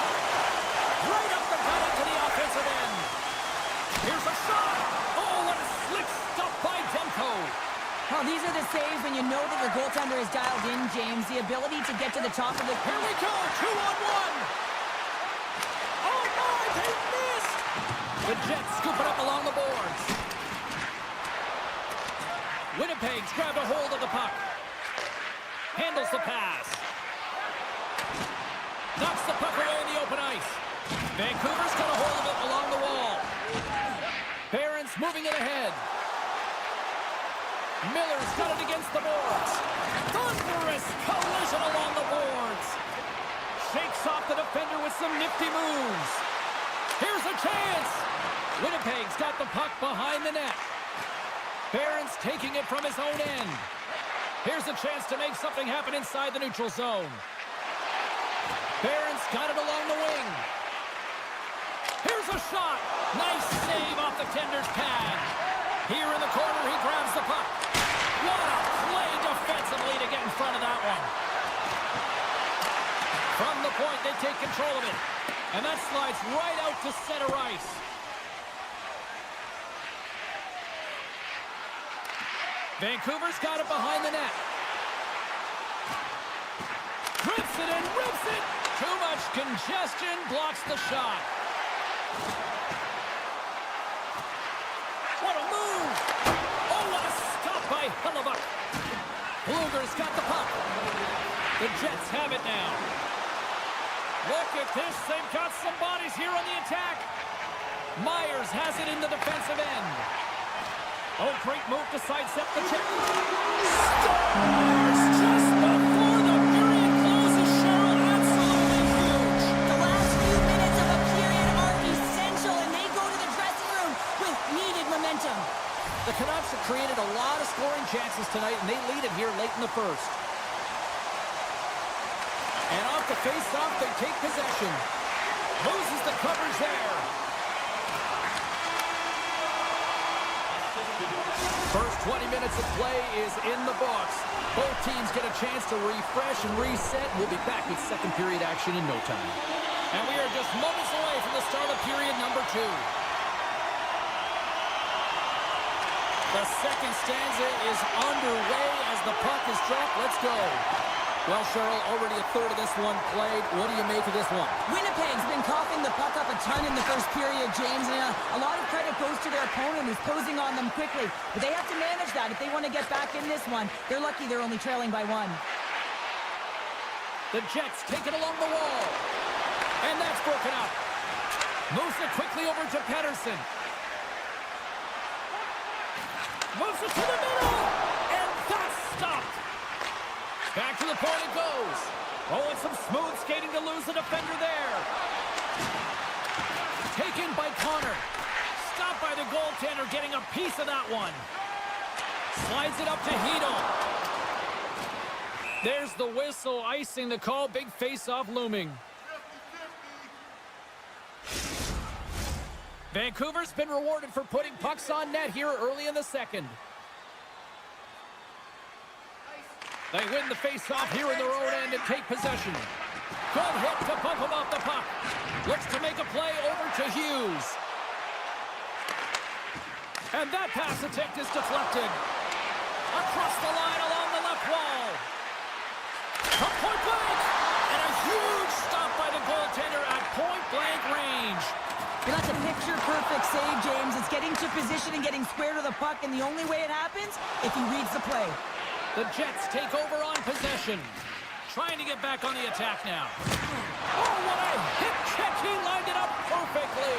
Right up the gut into the offensive end. Here's a shot. Oh, what a slick stop by Demko. Well, these are the saves when you know that your goaltender is dialed in, James. The ability to get to the top of the... Here we go, 2-on-1. Oh, my, they missed. The Jets scoop it up along the boards. Winnipeg's grabbed a hold of the puck. Handles the pass. Knocks the puck away in the open ice. Vancouver's got a hold of it along the wall. Barron's moving it ahead. Miller's got it against the boards. Thunderous collision along the boards. Shakes off the defender with some nifty moves. Here's a chance. Winnipeg's got the puck behind the net. Barron's taking it from his own end. Here's a chance to make something happen inside the neutral zone. Barron's got it along the wing. Here's a shot. Nice save off the tender's pad. Here in the corner, he grabs the puck. What a play defensively to get in front of that one. From the point, they take control of it. And that slides right out to center ice. Vancouver's got it behind the net. Grips it and rips it. Too much congestion blocks the shot. What a move. Oh, what a stop by Hellebuyck. Bluger's got the puck. The Jets have it now. Look at this. They've got some bodies here on the attack. Myers has it in the defensive end. Oh, great move to sidestep the check. Stars just before the period closes, Cheryl. Absolutely huge. The last few minutes of a period are essential, and they go to the dressing room with needed momentum. The Canucks have created a lot of scoring chances tonight, and they lead it here late in the first. And off the face-off, they take possession. Loses the coverage there. First 20 minutes of play is in the books. Both teams get a chance to refresh and reset. We'll be back with second period action in no time. And we are just moments away from the start of period number 2. The second stanza is underway as the puck is dropped. Let's go. Well, Cheryl, already a third of this one played. What do you make of this one? Winnipeg's been coughing the puck up a ton in the first period, James, and a lot of credit goes to their opponent who's posing on them quickly. But they have to manage that if they want to get back in this one. They're lucky they're only trailing by 1. The Jets take it along the wall. And that's broken up. Moves it quickly over to Pettersson. Moves it to the middle. And that's stopped. Back to the point it goes. Oh, and some smooth skating to lose the defender there. Taken by Connor. Stopped by the goaltender, getting a piece of that one. Slides it up to Hedl. There's the whistle, icing the call. Big face-off looming. Vancouver's been rewarded for putting pucks on net here early in the second. They win the face-off here in their own end and take possession. Good hit to bump him off the puck. Looks to make a play over to Hughes. And that pass attempt is deflected. Across the line along the left wall. From point blank. And a huge stop by the goaltender at point blank range. Well, that's a picture-perfect save, James. It's getting to position and getting square to the puck, and the only way it happens, if he reads the play. The Jets take over on possession. Trying to get back on the attack now. Oh, what a hip check. He lined it up perfectly.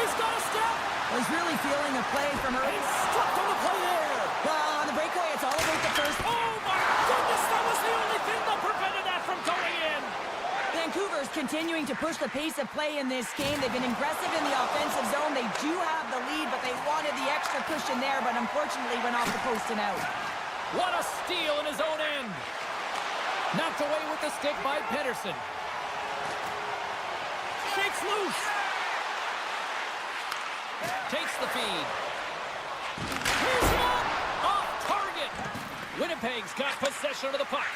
He's got a step. Well, he's really feeling a play from her. He's stopped on the play there. Well, on the breakaway, it's all about the first. Oh, my goodness. That was the only thing that prevented that from going in. Vancouver's continuing to push the pace of play in this game. They've been aggressive in the offensive zone. They do have the lead, but they wanted the extra cushion there, but unfortunately went off the post and out. What a steal in his own end. Knocked away with the stick by Pedersen. Shakes loose. Takes the feed. Here's it! Off target. Winnipeg's got possession of the puck.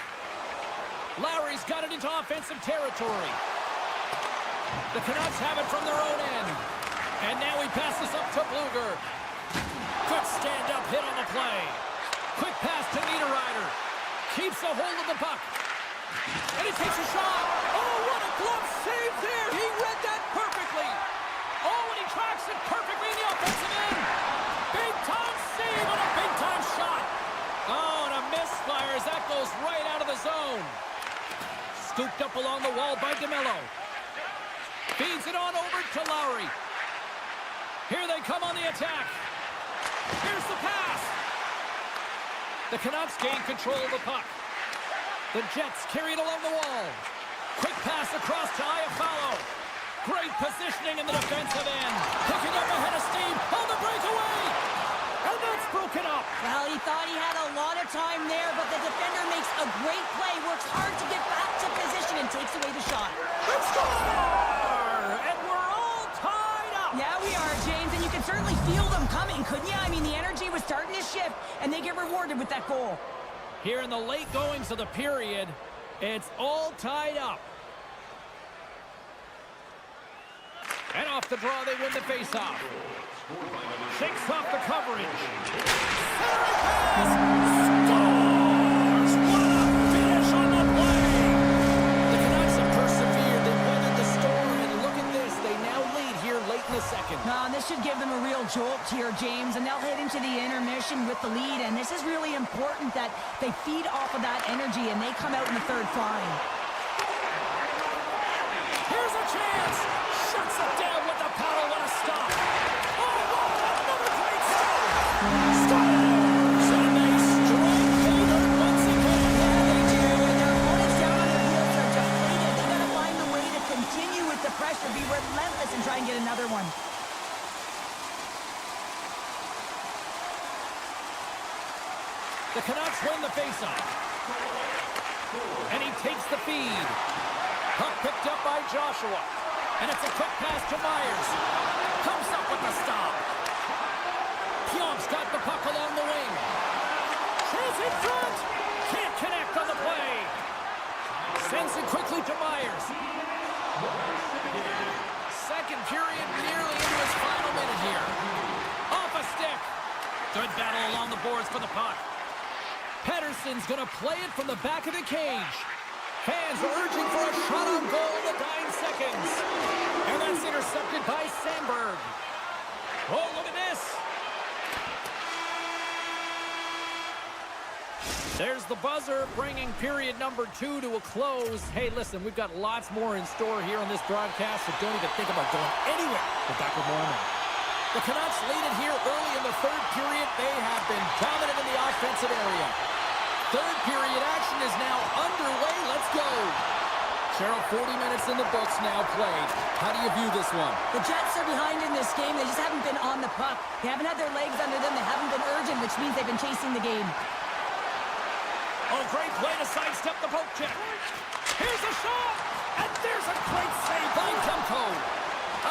Lowry's got it into offensive territory. The Canucks have it from their own end. And now he passes up to Bluger. Good stand-up hit on the play. Quick pass to Niederreiter. Keeps a hold of the puck. And he takes a shot. Oh, what a glove save there. He read that perfectly. Oh, and he tracks it perfectly in the offensive end. Big-time save on a big-time shot. Oh, and a misfire as that goes right out of the zone. Scooped up along the wall by DeMello. Feeds it on over to Lowry. Here they come on the attack. Here's the pass. The Canucks gain control of the puck. The Jets carry it along the wall. Quick pass across to YFalubaz. Great positioning in the defensive end. Picking up ahead of steam on the breakaway. And that's broken up. Well, he thought he had a lot of time there, but the defender makes a great play, works hard to get back to position, and takes away the shot. Let's score! And we're all tied up. Yeah, we are, James, and you can certainly feel them coming, couldn't you? I mean, the energy was starting to shift, and they get rewarded with that goal. Here in the late goings of the period, it's all tied up. And off the draw, they win the faceoff. Shakes off the coverage. Pass! Scores! What a finish on the play! The Canucks have persevered. They weathered the storm, and look at this. They now lead here late in the second. This should give them a real jolt here, James, and they'll head into the intermission with the lead, and this is really important that they feed off of that energy, and they come out in the third flying. Here's a chance! Shuts it down with the paddle. What a stop! Oh, another great stop! Scores! And they strike Vader once again. Yeah, they do, and their opponents down on the field are depleted. They got to find a way to continue with the pressure, be relentless, and try and get another one. The Canucks win the faceoff. And he takes the feed. Puck picked up by Joshua. And it's a quick pass to Myers. Comes up with the stop. Piomp's got the puck along the wing. Chance in front. Can't connect on the play. Sends it quickly to Myers. Second period nearly into its final minute here. Off a stick. Good battle along the boards for the puck. Pedersen's going to play it from the back of the cage. Fans urging for a shot on goal in the dying seconds. And that's intercepted by Sandberg. Oh, look at this. There's the buzzer, bringing period number 2 to a close. Hey, listen, we've got lots more in store here on this broadcast, so don't even think about going anywhere. We're back with more now. The Canucks lead it here early in the third period. They have been dominant in the offensive area. Third period action is now underway. Let's go. Cheryl, 40 minutes in the books now played. How do you view this one? The Jets are behind in this game. They just haven't been on the puck. They haven't had their legs under them. They haven't been urgent, which means they've been chasing the game. Oh, great play to sidestep the poke check. Here's a shot. And there's a great save by Demko.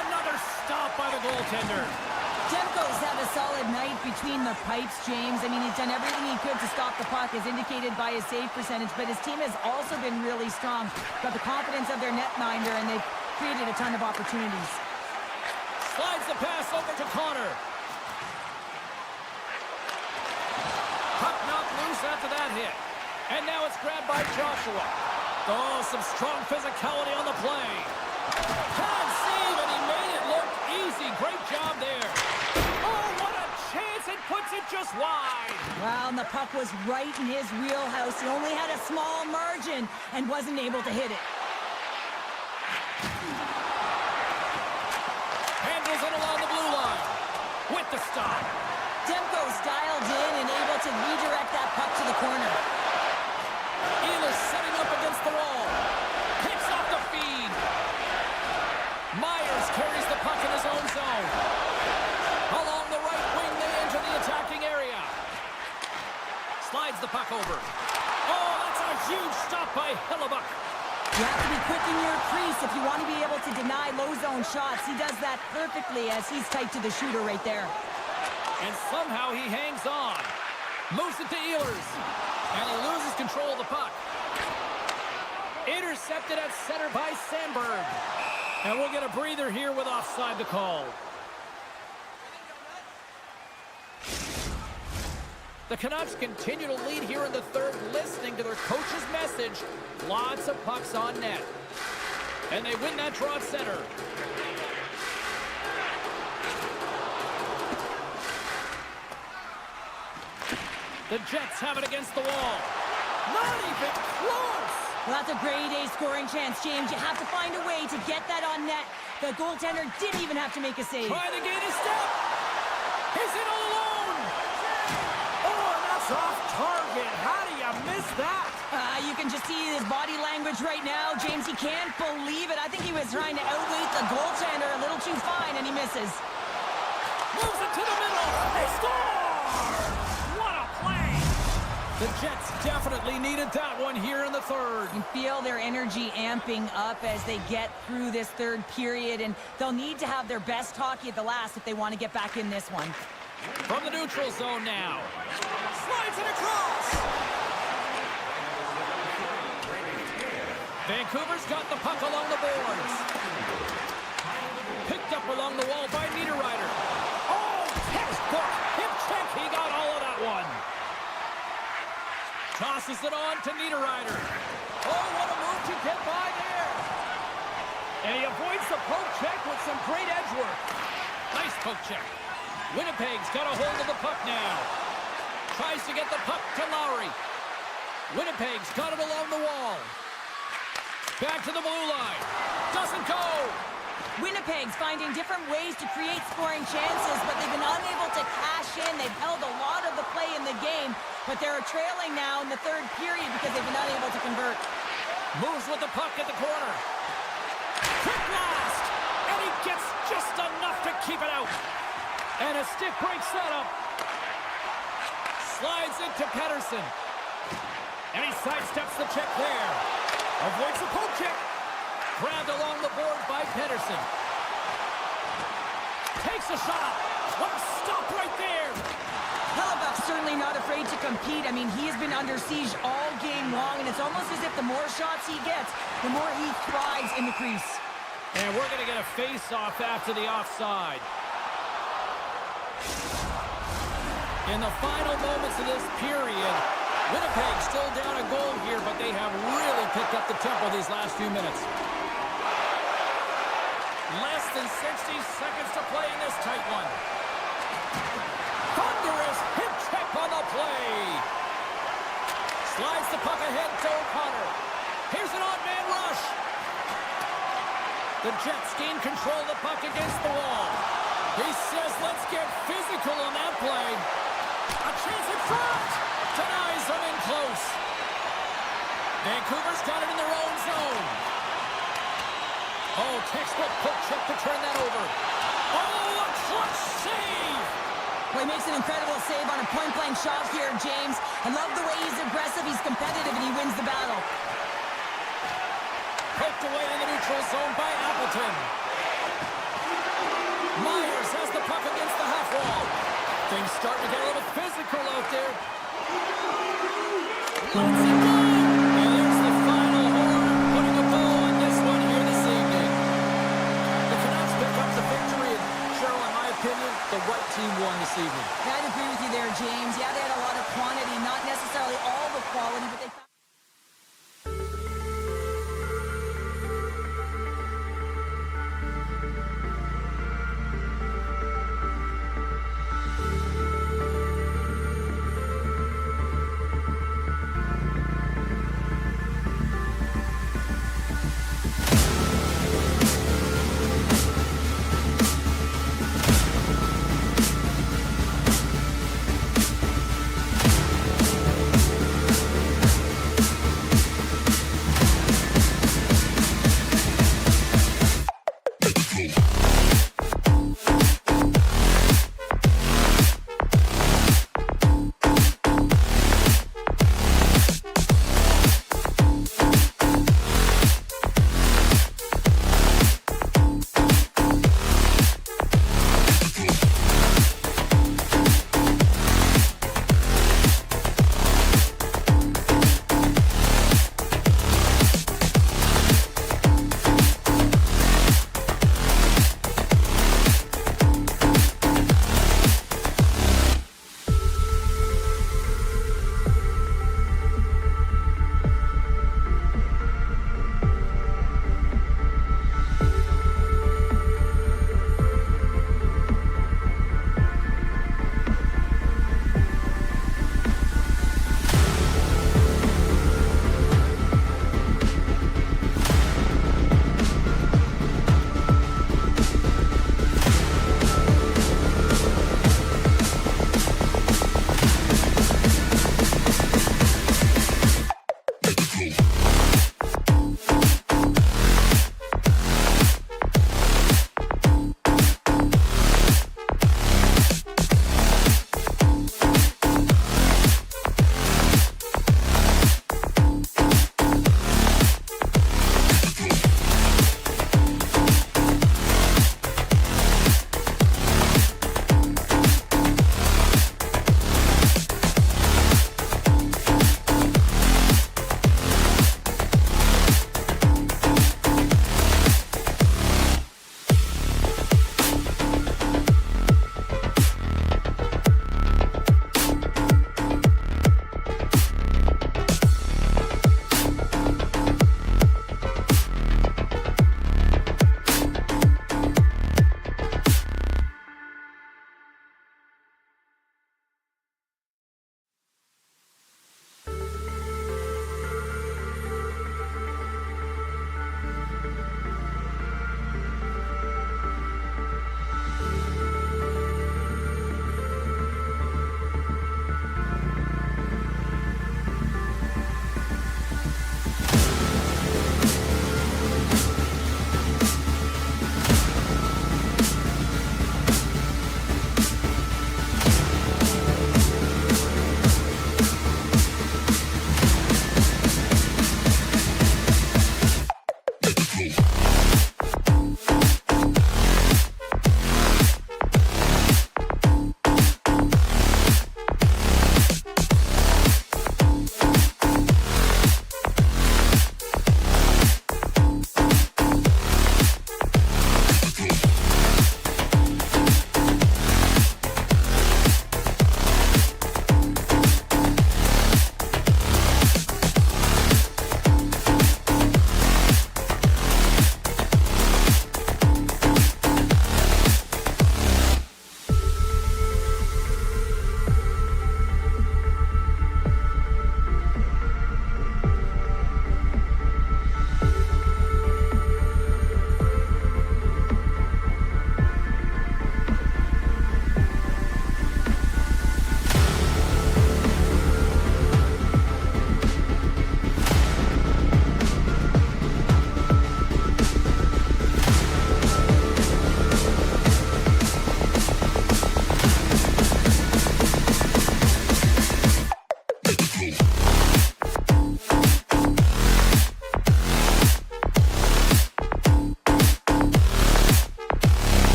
Another stop by the goaltender. Demko's had a solid night between the pipes, James. I mean, he's done everything he could to stop the puck, as indicated by his save percentage, but his team has also been really strong. Got the confidence of their netminder, and they've created a ton of opportunities. Slides the pass over to Connor. after that hit. And now it's grabbed by Joshua. Oh, some strong physicality on the play. Can't save, and he made it look easy. Great job there. Oh, what a chance. It puts it just wide. Well, and the puck was right in his wheelhouse. He only had a small margin and wasn't able to hit it. Handles it along the blue line. With the stop. Demko's dialed in and able to redirect that puck to the corner. Ehlers setting up against the wall. Picks off the feed. Myers carries the puck in his own zone. Along the right wing, they enter the attacking area. Slides the puck over. Oh, that's a huge stop by Hellebuyck. You have to be quick in your crease if you want to be able to deny low zone shots. He does that perfectly as he's tight to the shooter right there. And somehow he hangs on. Moves it to Ehlers. And he loses control of the puck. Intercepted at center by Sandberg. And we'll get a breather here with offside to call. The Canucks continue to lead here in the third, listening to their coach's message. Lots of pucks on net. And they win that draw at center. The Jets have it against the wall. Not even close! Well, that's a grade A scoring chance, James. You have to find a way to get that on net. The goaltender didn't even have to make a save. Trying to gain a step. He's in all alone. Oh, and that's off target. How do you miss that? You can just see his body language right now. James, he can't believe it. I think he was trying to outweight the goaltender a little too fine, and he misses. Moves it to the middle. They score! What a play! The Jets definitely needed that one here in the third. You feel their energy amping up as they get through this third period, and they'll need to have their best hockey at the last if they want to get back in this one. From the neutral zone now. Slides it across. Vancouver's got the puck along the boards. Picked up along the wall by Niederreiter. Oh, textbook hip check. He got all of that one. Tosses it on to Niederreiter. Oh, what a move to get by there. And he avoids the poke check with some great edge work. Nice poke check. Winnipeg's got a hold of the puck now. Tries to get the puck to Lowry. Winnipeg's got it along the wall. Back to the blue line. Doesn't go. Winnipeg's finding different ways to create scoring chances, but they've been unable to cash in. They've held a lot of the play in the game, but they're trailing now in the third period because they've been unable to convert. Moves with the puck at the corner. Quick blast! And he gets just enough to keep it out. And a stick break setup. Slides into Pettersson. And he sidesteps the check there. Avoids the poke check. Grabbed along the board by Pettersson. Takes a shot. What a stop right there. Hellebuyck's certainly not afraid to compete. I mean, he has been under siege all game long, and it's almost as if the more shots he gets, the more he thrives in the crease. And we're going to get a face-off after the offside. In the final moments of this period, Winnipeg still down a goal here, but they have really picked up the tempo these last few minutes. Less than 60 seconds to play in this tight one. Thunderous hip check on the play. Slides the puck ahead to O'Connor. Here's an odd-man rush. The Jets gain control of the puck against the wall. He says, let's get physical on that play. A chance in front. Denies them in close. Vancouver's got it in their own zone. Oh, textbook poke check to turn that over. Oh, a clutch save. Well, he makes an incredible save on a point-blank shot here, James. I love the way he's aggressive, he's competitive, and he wins the battle. Poked away in the neutral zone by Appleton. Myers has the puck against the half wall. Things starting to get a little physical out there. Let's it go! And there's the final horn, putting a bow on this one here this evening. The Canucks pick up the victory, and Cheryl, in my opinion, the right team won this evening. I'd agree with you there, James. Yeah, they had a lot of quantity, not necessarily all the quality, but they found...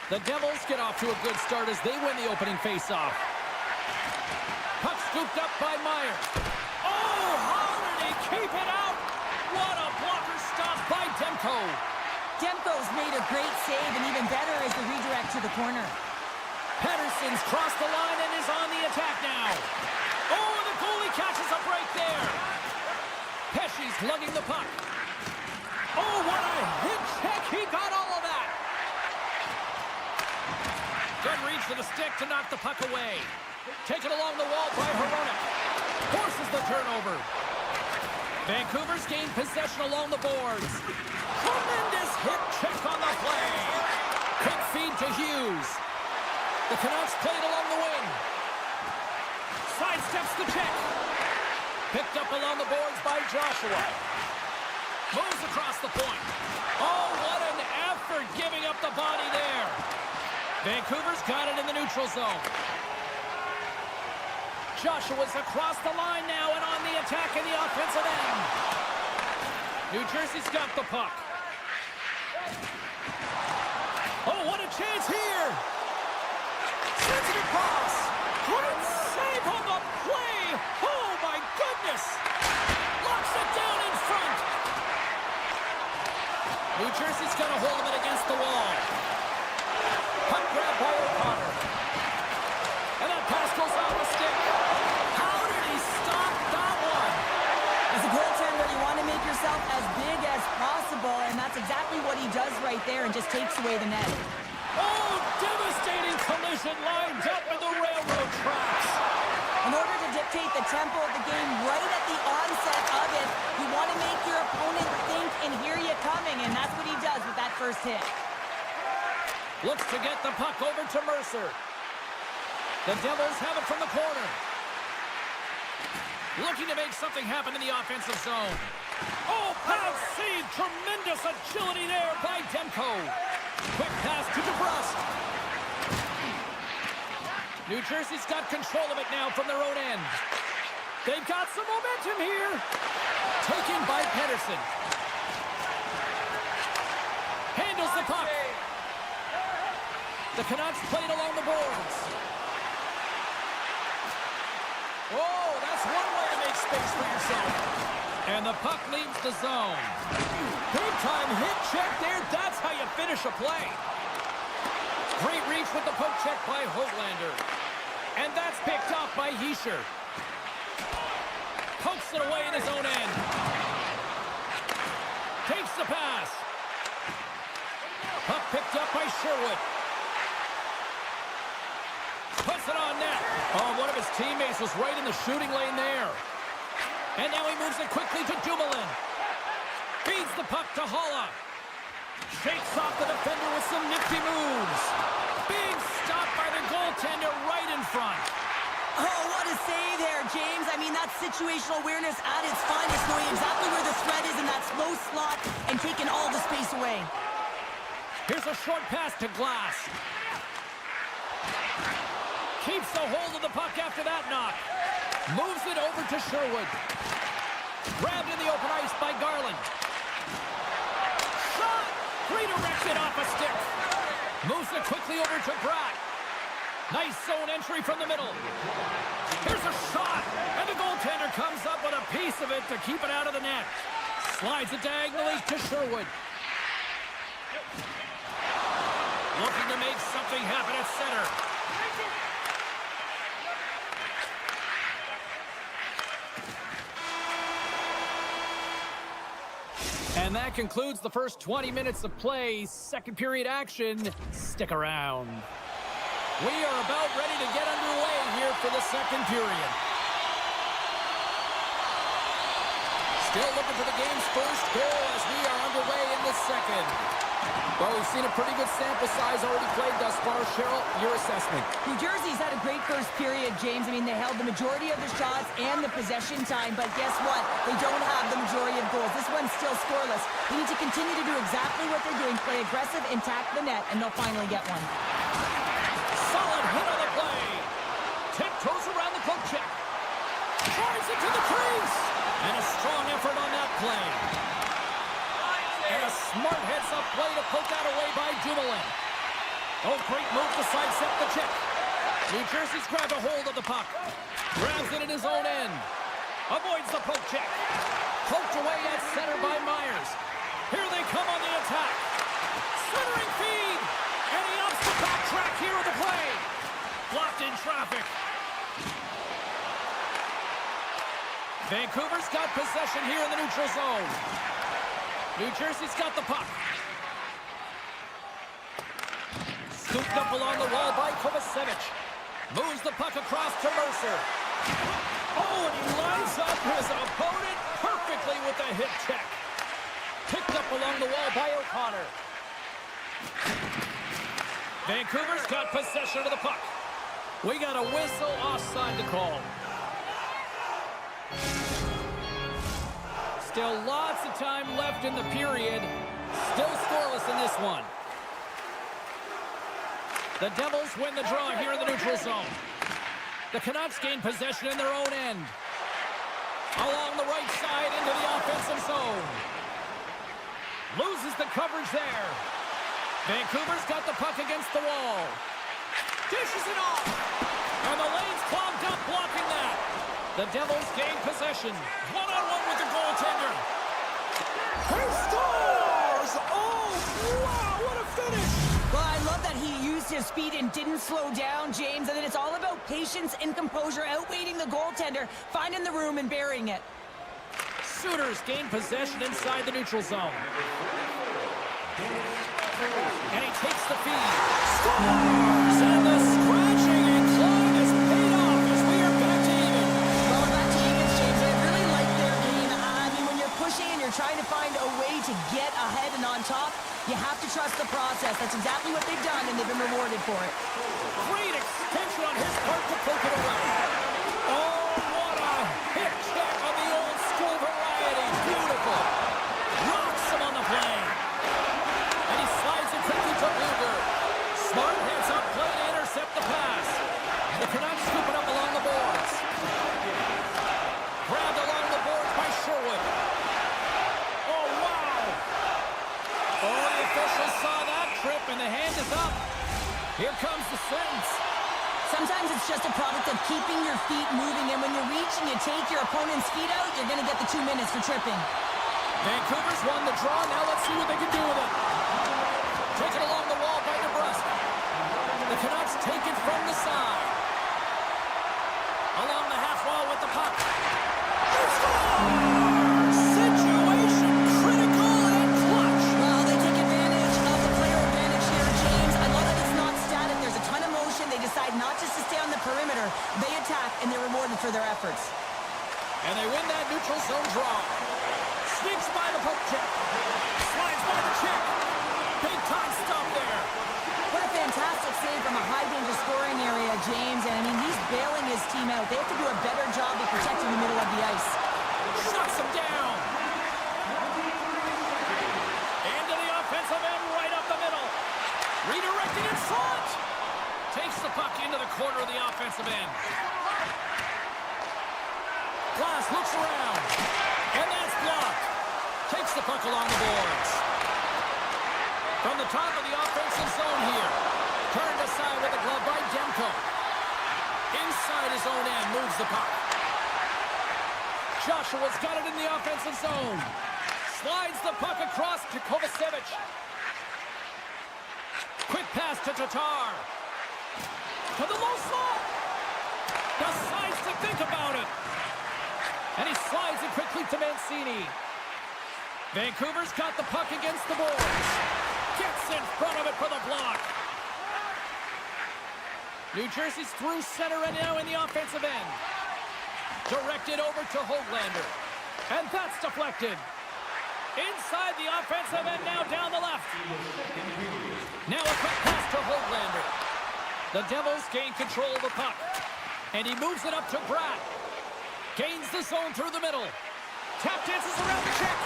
The Devils get off to a good start as they win the opening faceoff. Puck scooped up by Meyer. Oh, how did he keep it out? What a blocker stop by Demko. Demko's made a great save, and even better is the redirect to the corner. Pettersson's crossed the line and is on the attack now. Oh, the goalie catches a break there. Pesci's lugging the puck. Oh, what a hit check. He got all of that. Good reach for the stick to knock the puck away. Taken along the wall by Hronek. Forces the turnover. Vancouver's gained possession along the boards. Tremendous hip check on the play. Quick feed to Hughes. The Canucks played along the wing. Sidesteps the check. Picked up along the boards by Joshua. Moves across the point. Oh, what an effort giving up the body there. Vancouver's got it in the neutral zone. Joshua's across the line now and on the attack in the offensive end. New Jersey's got the puck. Oh, what a chance here. Sensitive pass. Great save on the play. Oh, my goodness. Locks it down in front. New Jersey's got a hold of it against the wall. Puck grab by O'Connor. And that pass goes off the stick. How did he stop that one? As a goaltender, you want to make yourself as big as possible, and that's exactly what he does right there and just takes away the net. Oh, devastating collision lined up in the railroad tracks. In order to dictate the tempo of the game right at the onset of it, you want to make your opponent think and hear you coming, and that's what he does with that first hit. Looks to get the puck over to Mercer. The Devils have it from the corner. Looking to make something happen in the offensive zone. Oh, pass save. Tremendous agility there by Demko. Quick pass to DeBrusque. New Jersey's got control of it now from their own end. They've got some momentum here. Taken by Pettersson. Handles the puck. The Canucks played along the boards. Oh, that's one way to make space for yourself. And the puck leaves the zone. Big time hit check there. That's how you finish a play. Great reach with the poke check by Höglander. And that's picked up by Hischier. Pokes it away in his own end. Takes the pass. Puck picked up by Sherwood. Puts it on net. Oh, one of his teammates was right in the shooting lane there. And now he moves it quickly to Dumoulin. Feeds the puck to Haula. Shakes off the defender with some nifty moves. Big stop by the goaltender right in front. Oh, what a save there, James. I mean, that's situational awareness at its finest, knowing exactly where the threat is in that slow slot and taking all the space away. Here's a short pass to Glass. Keeps the hold of the puck after that knock. Moves it over to Sherwood. Grabbed in the open ice by Garland. Shot! Redirected off a stick. Moves it quickly over to Bratt. Nice zone entry from the middle. Here's a shot. And the goaltender comes up with a piece of it to keep it out of the net. Slides it diagonally to Sherwood. Looking to make something happen at center. And that concludes the first 20 minutes of play. Second period action. Stick around. We are about ready to get underway here for the second period. Still looking for the game's first goal as we are underway in the second. Well, we've seen a pretty good sample size already played thus far. Cheryl, your assessment. New Jersey's had a great first period, James. I mean, they held the majority of the shots and the possession time, but guess what? They don't have the majority of goals. This one's still scoreless. They need to continue to do exactly what they're doing, play aggressive and tack the net, and they'll finally get one. Solid hit on the play. Tiptoes around the poke check. Drives it to the crease. And a strong effort on that play. And a smart heads-up play to poke that away by Dumoulin. Oh, great move to sidestep the check. New Jersey's grabbed a hold of the puck. Grabs it in his own end. Avoids the poke check. Poked away at center by Myers. Here they come on the attack. Centering feed. And he ups the backtrack here on the play. Blocked in traffic. Vancouver's got possession here in the neutral zone. New Jersey's got the puck. Scooped up along the wall by Kovacevic. Moves the puck across to Mercer. Oh, and he lines up his opponent perfectly with a hip check. Picked up along the wall by O'Connor. Vancouver's got possession of the puck. We got a whistle offside to call. Still lots of time left in the period. Still scoreless in this one. The Devils win the draw here in the neutral zone. The Canucks gain possession in their own end. Along the right side into the offensive zone. Loses the coverage there. Vancouver's got the puck against the wall. Dishes it off. And the lane's clogged up blocking that. The Devils gain possession. One-on-one with the goaltender. He scores! Oh, wow, what a finish! Well, I love that he used his speed and didn't slow down, James. And then it's all about patience and composure, outweighing the goaltender, finding the room and burying it. Sooners gain possession inside the neutral zone. And he takes the feed. Scores! And the scratching and clawing has paid off as we are back to even. Well, we're back to even, James. I really like their game. I mean, when you're pushing and you're trying to find a way to get ahead and on top, you have to trust the process. That's exactly what they've done, and they've been rewarded for it. Great extension on his part to poke it away. Oh, what a hip check on the old school variety. Beautiful. Rocks him on the plane. And he slides it quickly to Luger. Smart heads up play to intercept the pass. The Canucks scoop it up along the boards. Grabbed along the boards by Sherwood. Oh, wow. Oh, the officials saw that trip, and the hand is up. Here comes the sentence. Sometimes it's just a product of keeping your feet moving, and when you reach and you take your opponent's feet out, you're going to get the 2 minutes for tripping. Vancouver's won the draw. Now let's see what they can do with it. Taken along the wall by DeBrusque. The Canucks take it from the side. Along the half wall with the puck. Situation critical and clutch. Well, they take advantage of the player advantage here, James. I love that it's not static. There's a ton of motion. They decide not just to stay on the perimeter. They attack, and they're rewarded for their efforts. And they win that neutral zone draw. Sneaks by the poke check. Slides by the check. Big time stop there. What a fantastic save from a high-danger scoring area, James. And, I mean, he's bailing his team out. They have to do a better job of protecting the middle of the ice. Shuts him down. Into the offensive end, right up the middle. Redirected in front. Takes the puck into the corner of the offensive end. Glass looks around. And that's blocked. Takes the puck along the boards. From the top of the offensive zone here. Turned aside with the glove by Demko. Inside his own end, moves the puck. Joshua's got it in the offensive zone. Slides the puck across to Kovacevic. Quick pass to Tatar. To the low slot. Decides to think about it. And he slides it quickly to Mancini. Vancouver's got the puck against the boards. Gets in front of it for the block. New Jersey's through center and now in the offensive end. Directed over to Hoglander. And that's deflected. Inside the offensive end, now down the left. Now a quick pass to Hoglander. The Devils gain control of the puck. And he moves it up to Bratt. Gains the zone through the middle. Tap dances around the check.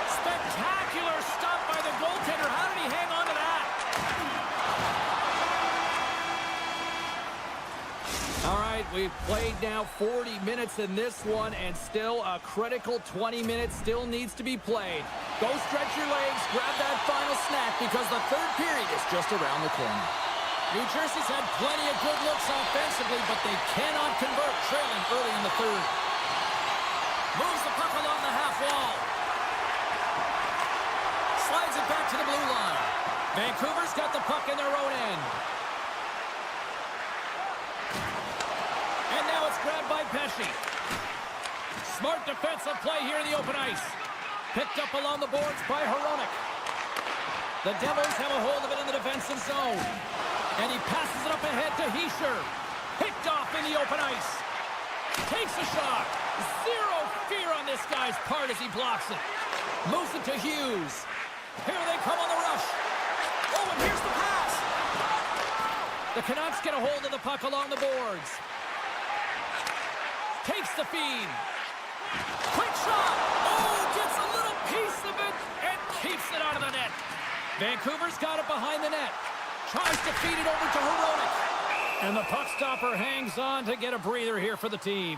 Spectacular stop by the goaltender. How did he hang on to that? All right, we've played now 40 minutes in this one, and still a critical 20 minutes still needs to be played. Go stretch your legs, grab that final snack because the third period is just around the corner. New Jersey's had plenty of good looks offensively, but they cannot convert, trailing early in the third. Moves the puck along the half wall. Slides it back to the blue line. Vancouver's got the puck in their own end. And now it's grabbed by Pesce. Smart defensive play here in the open ice. Picked up along the boards by Hronek. The Devils have a hold of it in the defensive zone. And he passes it up ahead to Hischier. Picked off in the open ice. Takes a shot. Zero fear on this guy's part as he blocks it. Moves it to Hughes. Here they come on the rush. Oh, and here's the pass. The Canucks get a hold of the puck along the boards. Takes the feed. Quick shot. Oh, gets a little piece of it and keeps it out of the net. Vancouver's got it behind the net. Tries to feed it over to Hronek. And the puck stopper hangs on to get a breather here for the team.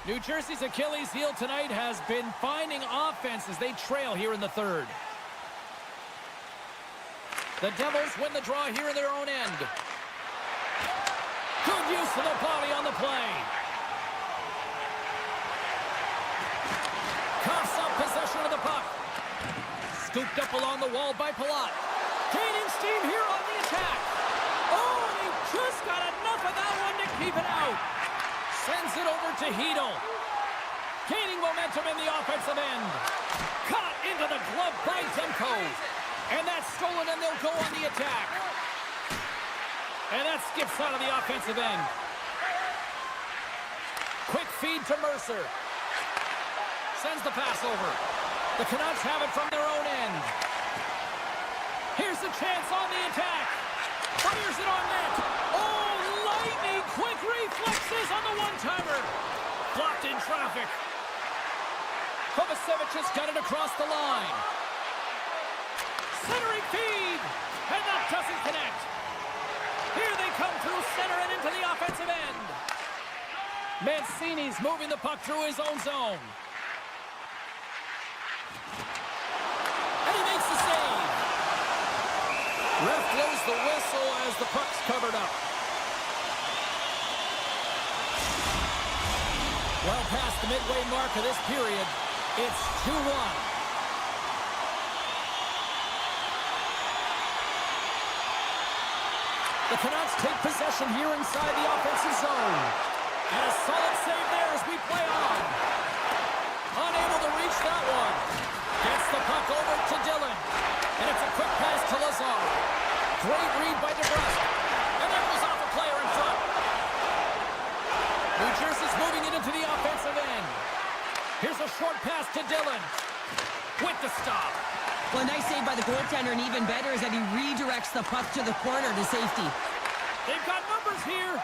New Jersey's Achilles heel tonight has been finding offense as they trail here in the third. The Devils win the draw here in their own end. Good use of the body on the play. Coughs up possession of the puck. Scooped up along the wall by Palat. Gaining steam here on the attack. Oh, and he just got enough of that one to keep it out. Sends it over to Hedl. Gaining momentum in the offensive end. Caught into the glove by Demko. And that's stolen, and they'll go on the attack. And that skips out of the offensive end. Quick feed to Mercer. Sends the pass over. The Canucks have it from their own end. Here's a chance on the attack. Fires it on net. Oh, lightning quick reflexes on the one-timer. Blocked in traffic. Kovacevic has got it across the line. Centering feed. And that doesn't connect. Here they come through center and into the offensive end. Mancini's moving the puck through his own zone. And he makes the save. Ref blows the whistle as the puck's covered up. Well past the midway mark of this period, it's 2-1. The Canucks take possession here inside the offensive zone. And a solid save there as we play on. Unable to reach that one. Gets the puck over to Dillon. And it's a quick pass to Lazar. Great read by DeBrusque. And that goes off a player in front. New Jersey's moving it into the offensive end. Here's a short pass to Dillon. With the stop. Well, a nice save by the goaltender, and even better is that he redirects the puck to the corner to safety. They've got numbers here.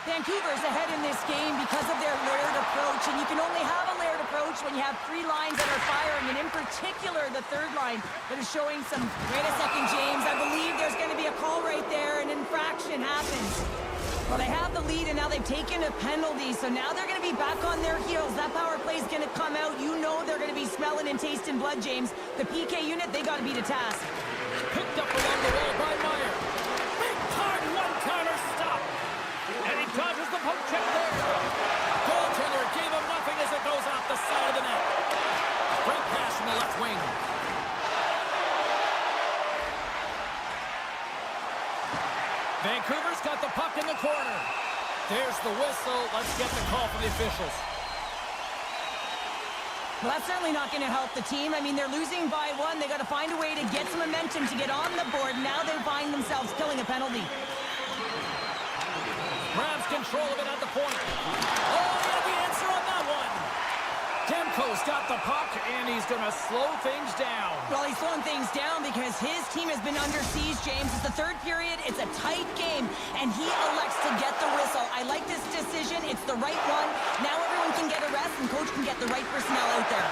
Vancouver's ahead in this game because of their layered approach, and you can only have a layered approach when you have three lines that are firing, and in particular, the third line that is showing some... Wait a second, James. I believe there's going to be a call right there. An infraction happens. Well, they have the lead, and now they've taken a penalty, so now they're going to be back on their heels. That power play is going to come out. You know they're going to be smelling and tasting blood, James. The PK unit, they got to be to task. Picked up along the wall by Meyer. Big time one-timer stop. And he dodges the poke check there. Goaltender gave him nothing as it goes off the side of the net. Great pass from the left wing. Vancouver's got the puck in the corner. There's the whistle. Let's get the call from the officials. Well, that's certainly not going to help the team. I mean, they're losing by one. They got to find a way to get some momentum to get on the board. Now they find themselves killing a penalty. Grabs control of it at the point. Oh, the answer on that one. Demko's got the puck, and he's going to slow things down. Well, he's slowing things down because his team has been under siege, James. It's the third period. It's a tight game, and he elects to get the whistle. I like this decision. It's the right one. Now everyone can get a rest, and coach can get the right personnel out there.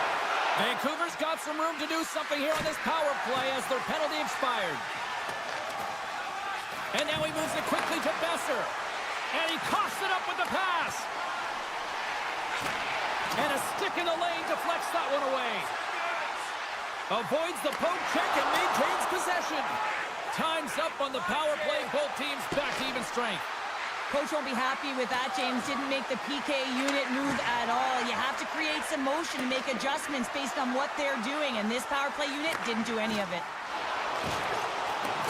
Vancouver's got some room to do something here on this power play as their penalty expired. And now he moves it quickly to Besser. And he coughs it up with the pass. And a stick in the lane deflects that one away. Avoids the poke check and maintains possession. Time's up on the power play. Both teams back to even strength. Coach won't be happy with that, James. Didn't make the PK unit move at all. You have to create some motion and make adjustments based on what they're doing, and this power play unit didn't do any of it.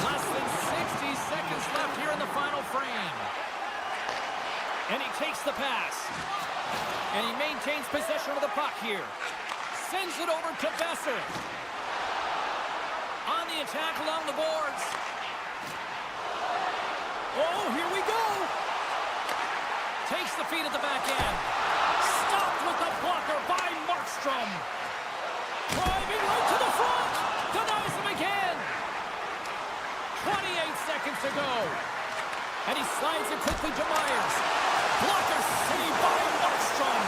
Less than 60 seconds left here in the final frame. And he takes the pass. And he maintains possession of the puck here. Sends it over to Besser. On the attack along the boards. Oh, here we go. Takes the feed at the back end. Stopped with the blocker by Markstrom. Driving right to the front. Denies him again. 28 seconds to go. And he slides it quickly to Myers. Blocker saved by Markstrom.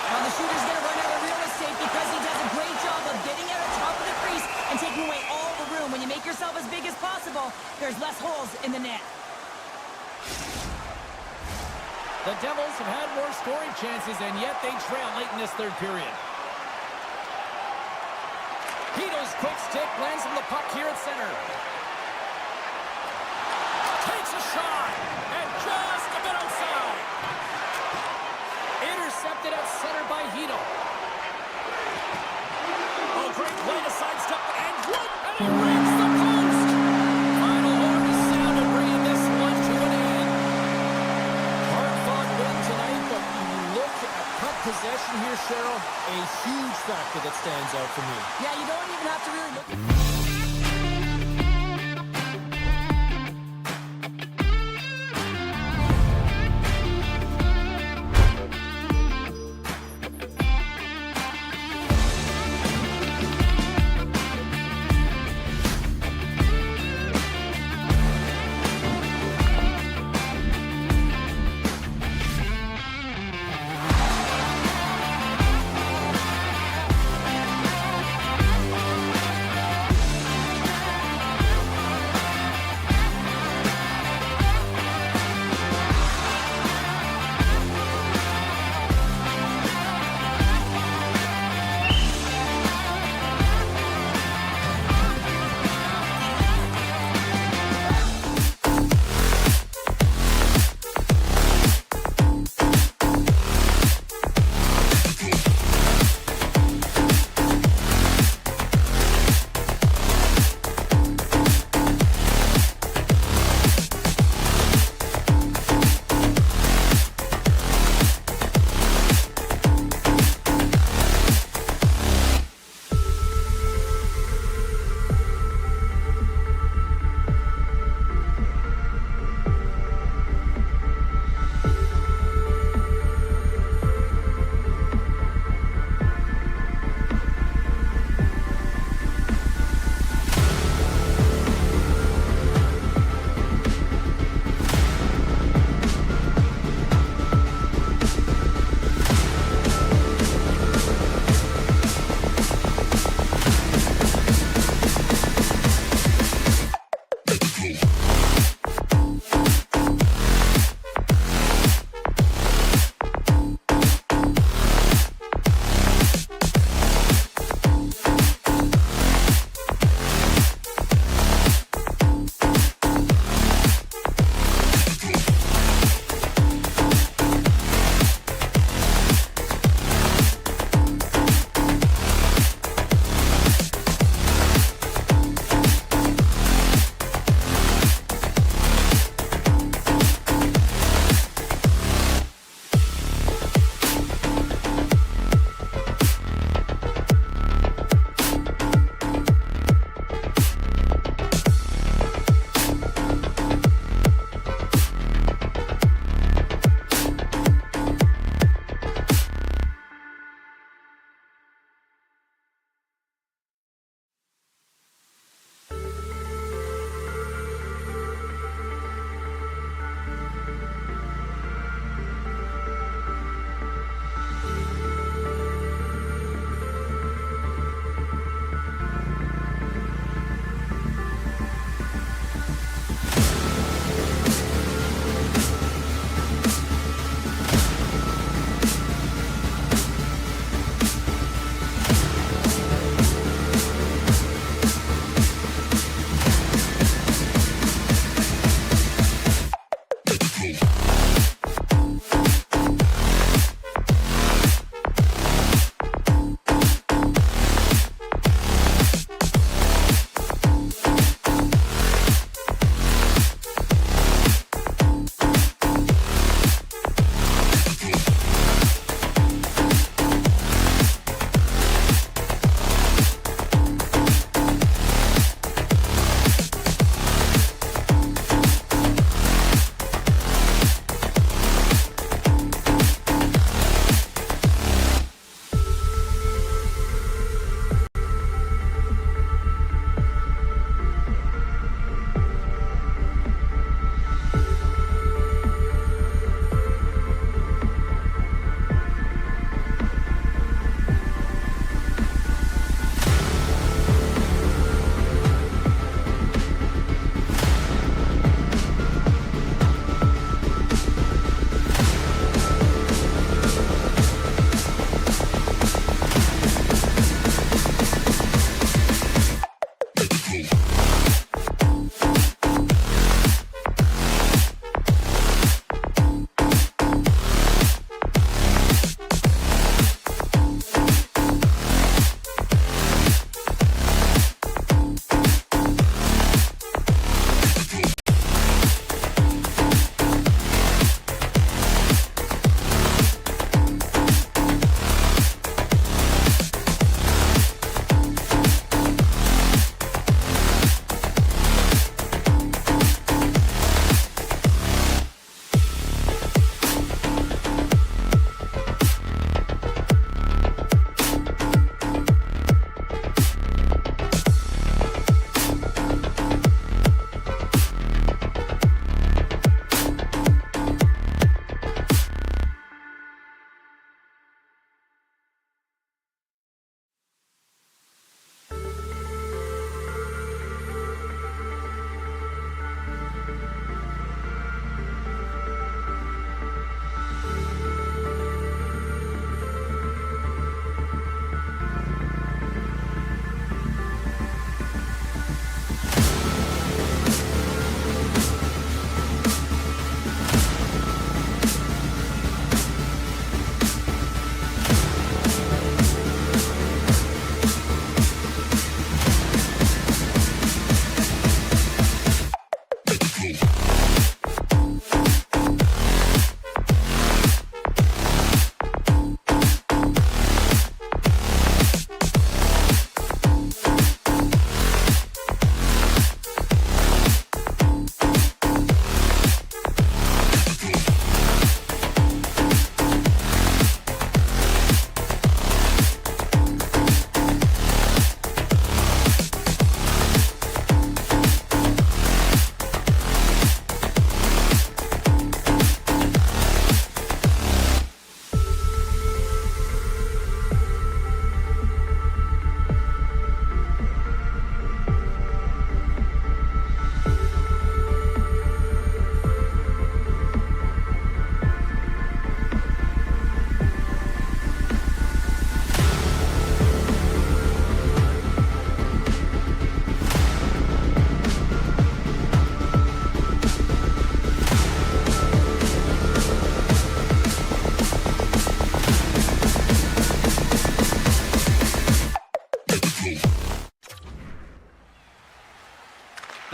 Now the shooter's going to run out of real estate because he does a great job of getting out of top of the crease and taking away all the room. When you make yourself as big as possible, there's less holes in the net. The Devils have had more scoring chances, and yet they trail late in this third period. Hito's quick stick lands him the puck here at center. Takes a shot, and just a bit outside. Intercepted at center by Hito. Oh, great play to sidestep, and whoop, and he rings the post. Final horn is sounded, bringing this one to an end. Hard-fought win tonight, but when you look at puck possession here, Cheryl, a huge factor that stands out for me. Yeah, you don't even have to really look.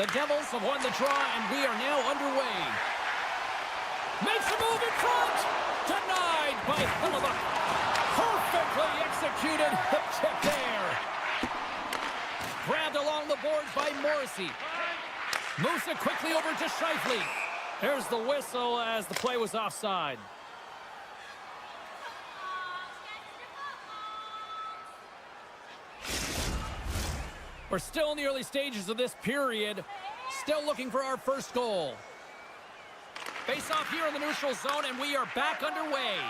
The Devils have won the draw, and we are now underway. Makes a move in front. Denied by YFalubaz. Perfectly executed. The tip there. Grabbed along the boards by Morrissey. Moves it quickly over to Scheifele. There's the whistle as the play was offside. We're still in the early stages of this period. Still looking for our first goal. Face off here in the neutral zone, and we are back underway.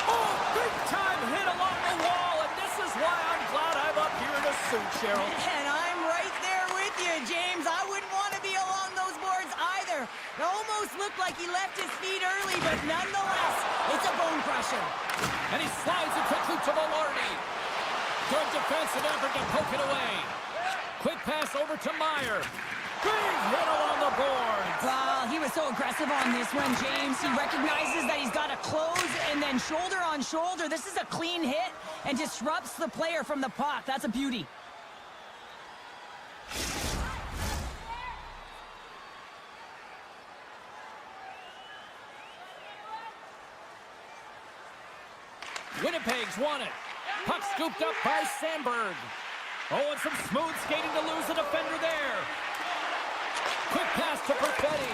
Oh, big time hit along the wall, and this is why I'm glad I'm up here in a suit, Cheryl. And I'm right there with you, James. I wouldn't want to be along those boards either. It almost looked like he left his feet early, but nonetheless, it's a bone crusher. And he slides it quickly to Maloney. Good defensive effort to poke it away. Quick pass over to Meyer. Big hit along the boards. Well, he was so aggressive on this one, James. He recognizes that he's got to close and then shoulder on shoulder. This is a clean hit and disrupts the player from the puck. That's a beauty. Winnipeg's won it. Puck scooped up by Sandberg. Oh, and some smooth skating to lose the defender there. Quick pass to Perfetti.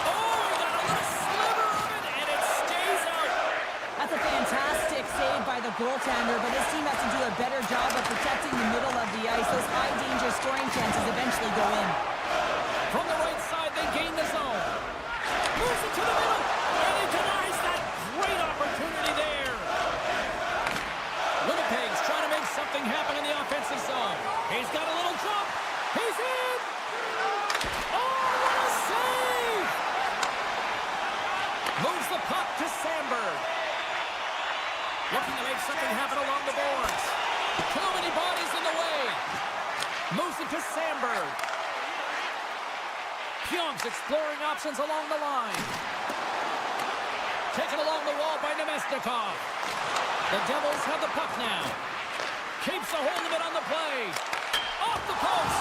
Oh, he got a little sliver of it, and it stays out. That's a fantastic save by the goaltender, but this team has to do a better job of protecting the middle of the ice. Those high-danger scoring chances eventually go in. From the right side, they gain the zone. Moves it to the middle, and he denies that great opportunity there. Winnipeg's trying to make something happen in the offensive zone. He's got a little jump. He's in. Oh, what a save! Moves the puck to Sandberg. Looking to make something happen along the boards. Too many bodies in the way. Moves it to Sandberg. Pionk's exploring options along the line. Taken along the wall by Nemestikov. The Devils have the puck now. Keeps a hold of it on the play. Off the post.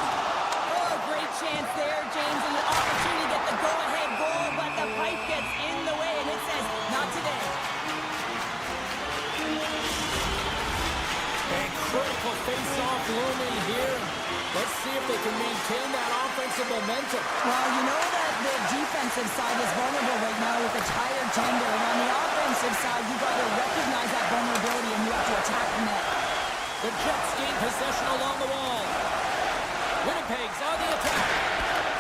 Oh, great chance there, James, and the opportunity to get the go-ahead goal, but the pipe gets in the way, and it says, not today. A critical face-off looming here. Let's see if they can maintain that offensive momentum. Well, you know that the defensive side is vulnerable right now with a tired tender, and on the offensive side, you've got to recognize that vulnerability, and you have to attack the net. The Jets gain possession along the wall. Winnipeg's on the attack.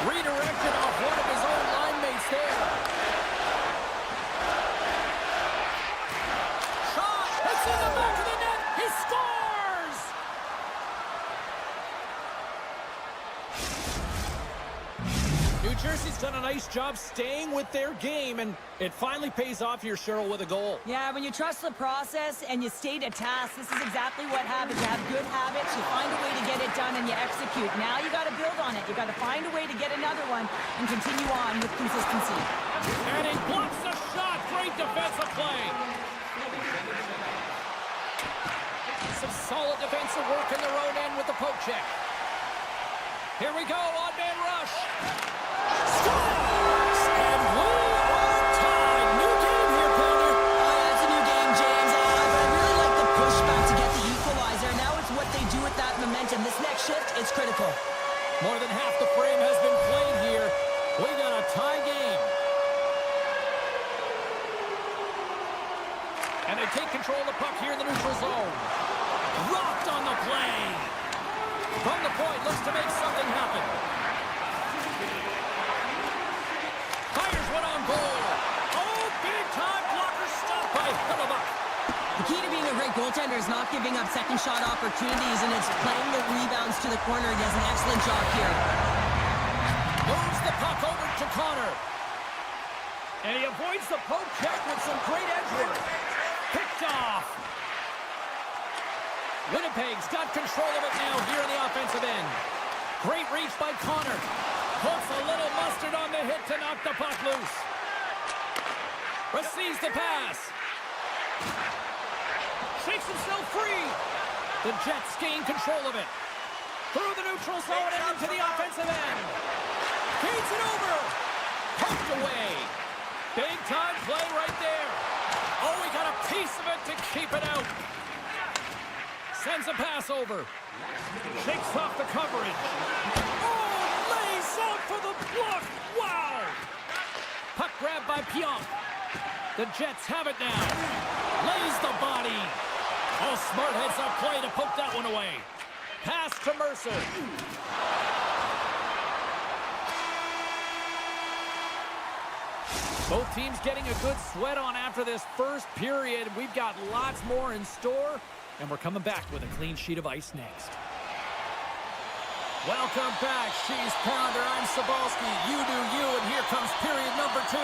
Redirected off one of his own line mates there. Shot! It's in the back of the net! He scores! New Jersey's done a nice job staying with their game, and it finally pays off here, Cheryl, with a goal. Yeah, when you trust the process and you stay to task, this is exactly what happens. You have good habits, you find a way to get it done, and you execute. Now you got to build on it. You got to find a way to get another one and continue on with consistency. And he blocks the shot. Great defensive play. Some solid defensive work in their own end with the poke check. Here we go, odd-man rush. Scores! And we are tied. New game here, Connor. Oh, it's a new game, James. But I really like the pushback to get the equalizer. Now it's what they do with that momentum. This next shift is critical. More than half the frame has been played here. We got a tie game. And they take control of the puck here in the neutral zone. Rocked on the play. From the point, looks to make something happen. Fires one on goal. Oh, big time blocker stop by YFalubaz. The key to being a great goaltender is not giving up second shot opportunities, and it's playing the rebounds to the corner. He does an excellent job here. Moves the puck over to Connor. And he avoids the poke check with some great edge work. Picked off. Winnipeg's got control of it now here in the offensive end. Great reach by Connor. Puts a little mustard on the hit to knock the puck loose. Receives the pass. Shakes himself free. The Jets gain control of it. Through the neutral zone and into the offensive end. Feeds it over. Poked away. Big time play right there. Oh, he got a piece of it to keep it out. Sends a pass over. Shakes off the coverage. Oh, lays out for the block. Wow. Puck grabbed by Pionk. The Jets have it now. Lays the body. Oh, smart heads-up play to poke that one away. Pass to Mercer. Both teams getting a good sweat on after this first period. We've got lots more in store, and we're coming back with a clean sheet of ice next. Welcome back, She's Pounder. I'm Sabalski. You do you, and here comes period number 2.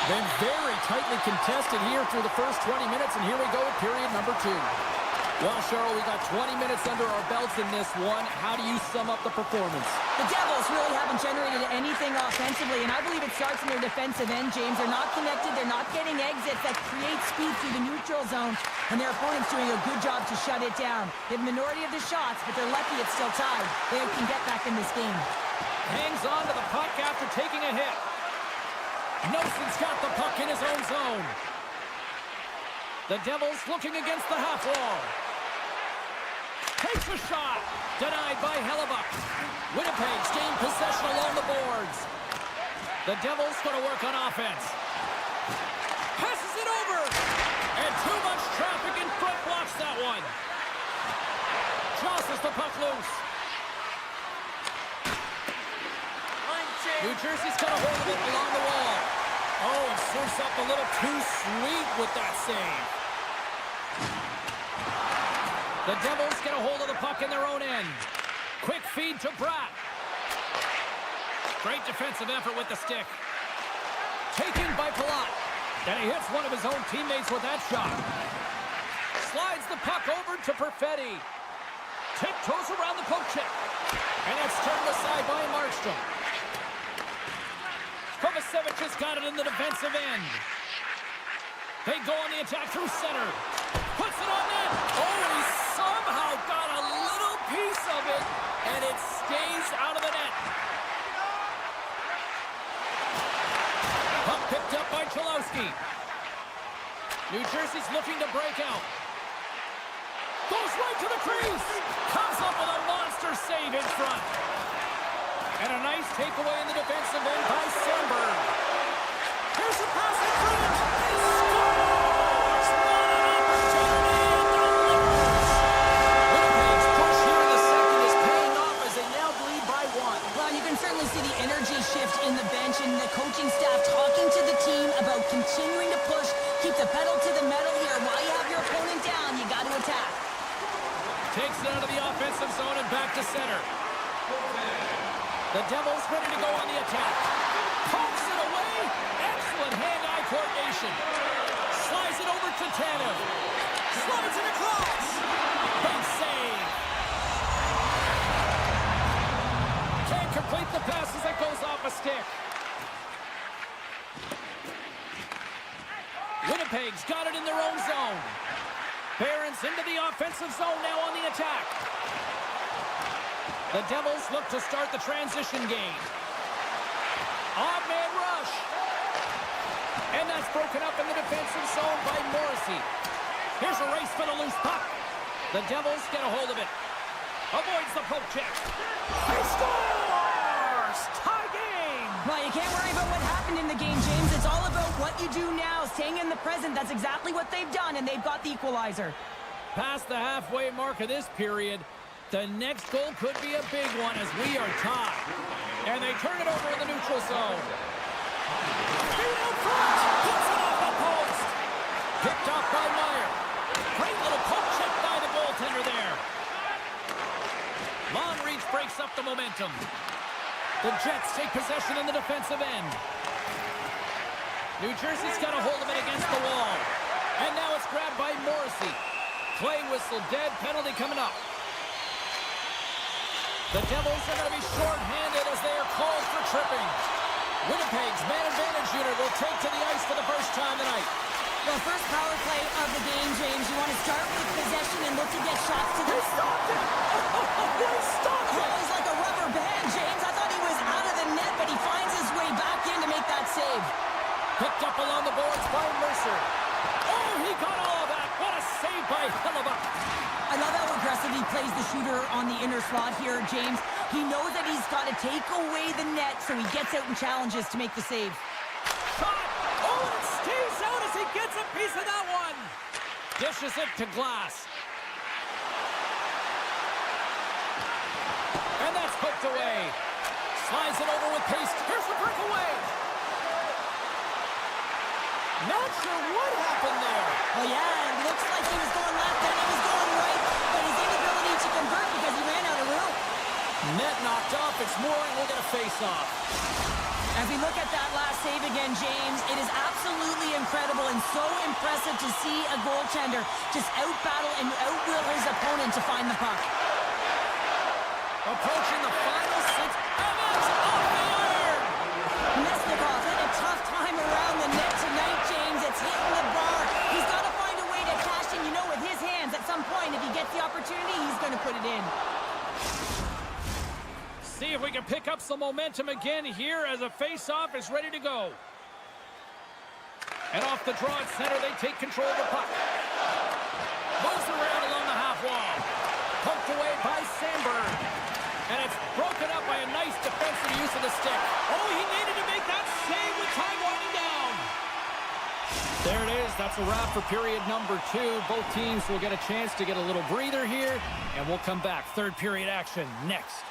Been very tightly contested here through the first 20 minutes, and here we go with period number 2. Well, Cheryl, we got 20 minutes under our belts in this one. How do you sum up the performance? The Devils really haven't generated anything offensively, and I believe it starts in their defensive end, James. They're not connected. They're not getting exits that create speed through the neutral zone, and their opponent's doing a good job to shut it down. They have a minority of the shots, but they're lucky it's still tied. They can get back in this game. Hangs on to the puck after taking a hit. Nelson's got the puck in his own zone. The Devils looking against the half wall. Takes a shot. Denied by Hellebuyck. Winnipeg's gained possession along the boards. The Devils going to work on offense. Passes it over. And too much traffic in front blocks that one. Jostles the puck loose. New Jersey's got a hold of it along the wall. Oh, and surfs up a little too sweet with that save. The Devils get a hold of the puck in their own end. Quick feed to Bratt. Great defensive effort with the stick. Taken by Palat. And he hits one of his own teammates with that shot. Slides the puck over to Perfetti. Tiptoes around the poke check. And it's turned aside by Markstrom. Kovacevic has got it in the defensive end. They go on the attack through center. Puts it on net. Oh, and he somehow got a little piece of it, and it stays out of the net. Puck picked up by Cholowski. New Jersey's looking to break out. Goes right to the crease. Comes up with a monster save in front. And a nice takeaway in the defensive end by Sandberg. Here's a pass in front. He scores! What an opportunity and delivers! Winnipeg's push here in the second is paying off as they now lead by 1. Well, you can certainly see the energy shift in the bench and the coaching staff talking to the team about continuing to push, keep the pedal to the metal here. While you have your opponent down, you got to attack. Takes it out of the offensive zone and back to center. The Devils ready to go on the attack. Pokes it away. Excellent hand-eye coordination. Slides it over to Tanev. Slides it across. Big save. Can't complete the pass as it goes off a stick. Winnipeg's got it in their own zone. Barons into the offensive zone now on the attack. The Devils look to start the transition game. Odd man rush. And that's broken up in the defensive zone by Morrissey. Here's a race for the loose puck. The Devils get a hold of it. Avoids the poke check. He scores! Tie game! Well, you can't worry about what happened in the game, James. It's all about what you do now, staying in the present. That's exactly what they've done, and they've got the equalizer. Past the halfway mark of this period, the next goal could be a big one as we are tied. And they turn it over in the neutral zone. Feet out front! Puts it off the post! Picked off by Meyer. Great little poke check by the goaltender there. Long reach breaks up the momentum. The Jets take possession in the defensive end. New Jersey's got a hold of it against the wall. And now it's grabbed by Morrissey. Play whistle dead, penalty coming up. The Devils are going to be short-handed as they are called for tripping. Winnipeg's man advantage unit will take to the ice for the first time tonight. Well, first power play of the game, James. You want to start with possession and look to get shots to the... He stopped it! He stopped Oh, it! he's like a rubber band, James. I thought he was out of the net, but he finds his way back in to make that save. Picked up along the boards by Mercer. Oh, he got all of that. What a save by Hellebuck. I love how aggressive he plays the shooter on the inner slot here, James. He knows that he's got to take away the net, so he gets out and challenges to make the save. Shot! Oh, and it stays out as he gets a piece of that one. Dishes it to Glass. And that's hooked away. Slides it over with pace. Here's the breakaway. Not sure what happened there. Well, yeah, it looks like he was going left and he was going right, but his inability to convert because he ran out of room. Net knocked off. It's Mooring. We'll get a face-off. As we look at that last save again, James, it is absolutely incredible and so impressive to see a goaltender just out-battle and out-will his opponent to find the puck. Approaching the final 6, and it's off the iron! Mesnikov had a tough time around the net tonight, James. It's hitting the bar. He's got to find a way to cash in, with his hands. At some point, if he gets the opportunity, he's going to put it in. See if we can pick up some momentum again here as a face-off is ready to go. And off the draw at center, they take control of the puck. Moves around along the half wall. Pumped away by Sandberg. And it's broken up by a nice defensive use of the stick. Oh, he needed to make that save with time winding down. There it is. That's a wrap for period number 2. Both teams will get a chance to get a little breather here. And we'll come back. Third period action next.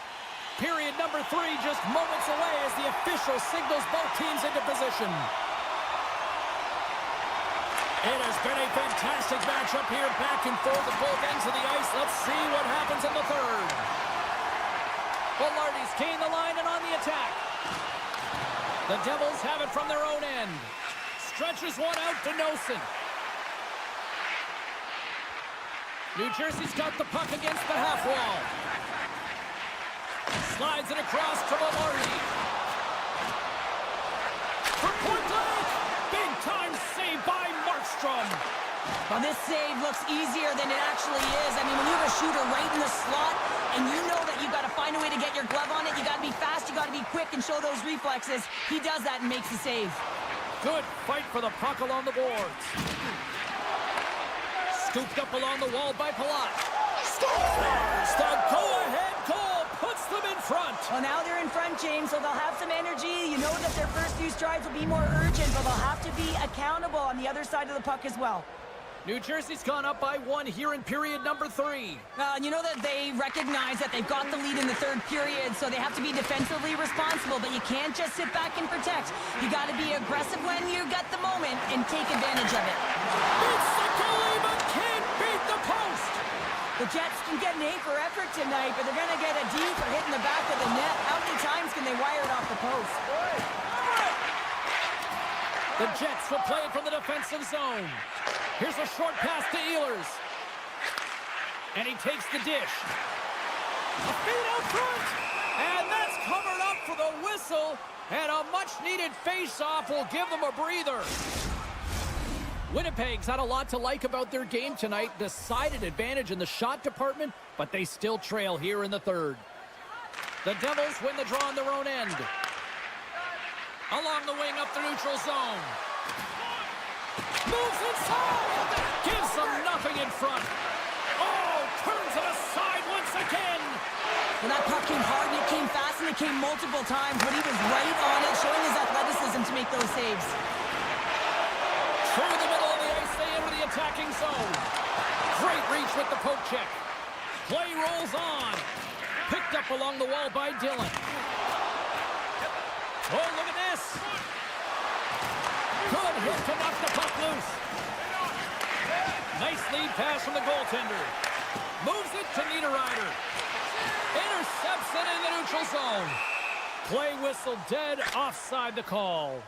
Period number 3 just moments away as the official signals both teams into position. It has been a fantastic matchup here, back and forth at both ends of the ice. Let's see what happens in the third. Velarde's gained the line and on the attack. The Devils have it from their own end. Stretches one out to Nosen. New Jersey's got the puck against the half wall. Slides it across to Velarde. From point blank, big time save by Markstrom. Well, this save looks easier than it actually is. I mean, when you have a shooter right in the slot and you know that you've got to find a way to get your glove on it, you got to be fast, you got to be quick and show those reflexes. He does that and makes the save. Good fight for the puck along the boards. Scooped up along the wall by Palat. Scores! The go-ahead goal puts them in front. Well, now they're in front, James, so they'll have some energy. You know that their first few strides will be more urgent, but they'll have to be accountable on the other side of the puck as well. New Jersey's gone up by 1 here in period number 3. You know that they recognize that they've got the lead in the third period, so they have to be defensively responsible, but you can't just sit back and protect. You got to be aggressive when you got the moment and take advantage of it. It's the goalie, but can't beat the post. The Jets can get an A for effort tonight, but they're going to get a D for hitting the back of the net. How many times can they wire it off the post? The Jets will play it from the defensive zone. Here's a short pass to Ehlers. And he takes the dish. A feed out front. And that's covered up for the whistle. And a much-needed face-off will give them a breather. Winnipeg's had a lot to like about their game tonight. Decided advantage in the shot department, but they still trail here in the third. The Devils win the draw on their own end. Along the wing up the neutral zone. Moves inside. Gives them nothing in front. Oh, turns it aside once again. Well, that puck came hard, and it came fast, and it came multiple times, but he was right on it, showing his athleticism to make those saves. Through the middle of the ice, they enter the attacking zone. Great reach with the poke check. Play rolls on. Picked up along the wall by Dillon. Oh, look at this. Good hit to knock the puck loose. Nice lead pass from the goaltender. Moves it to Niederreiter. Intercepts it in the neutral zone. Play whistle dead, offside the call.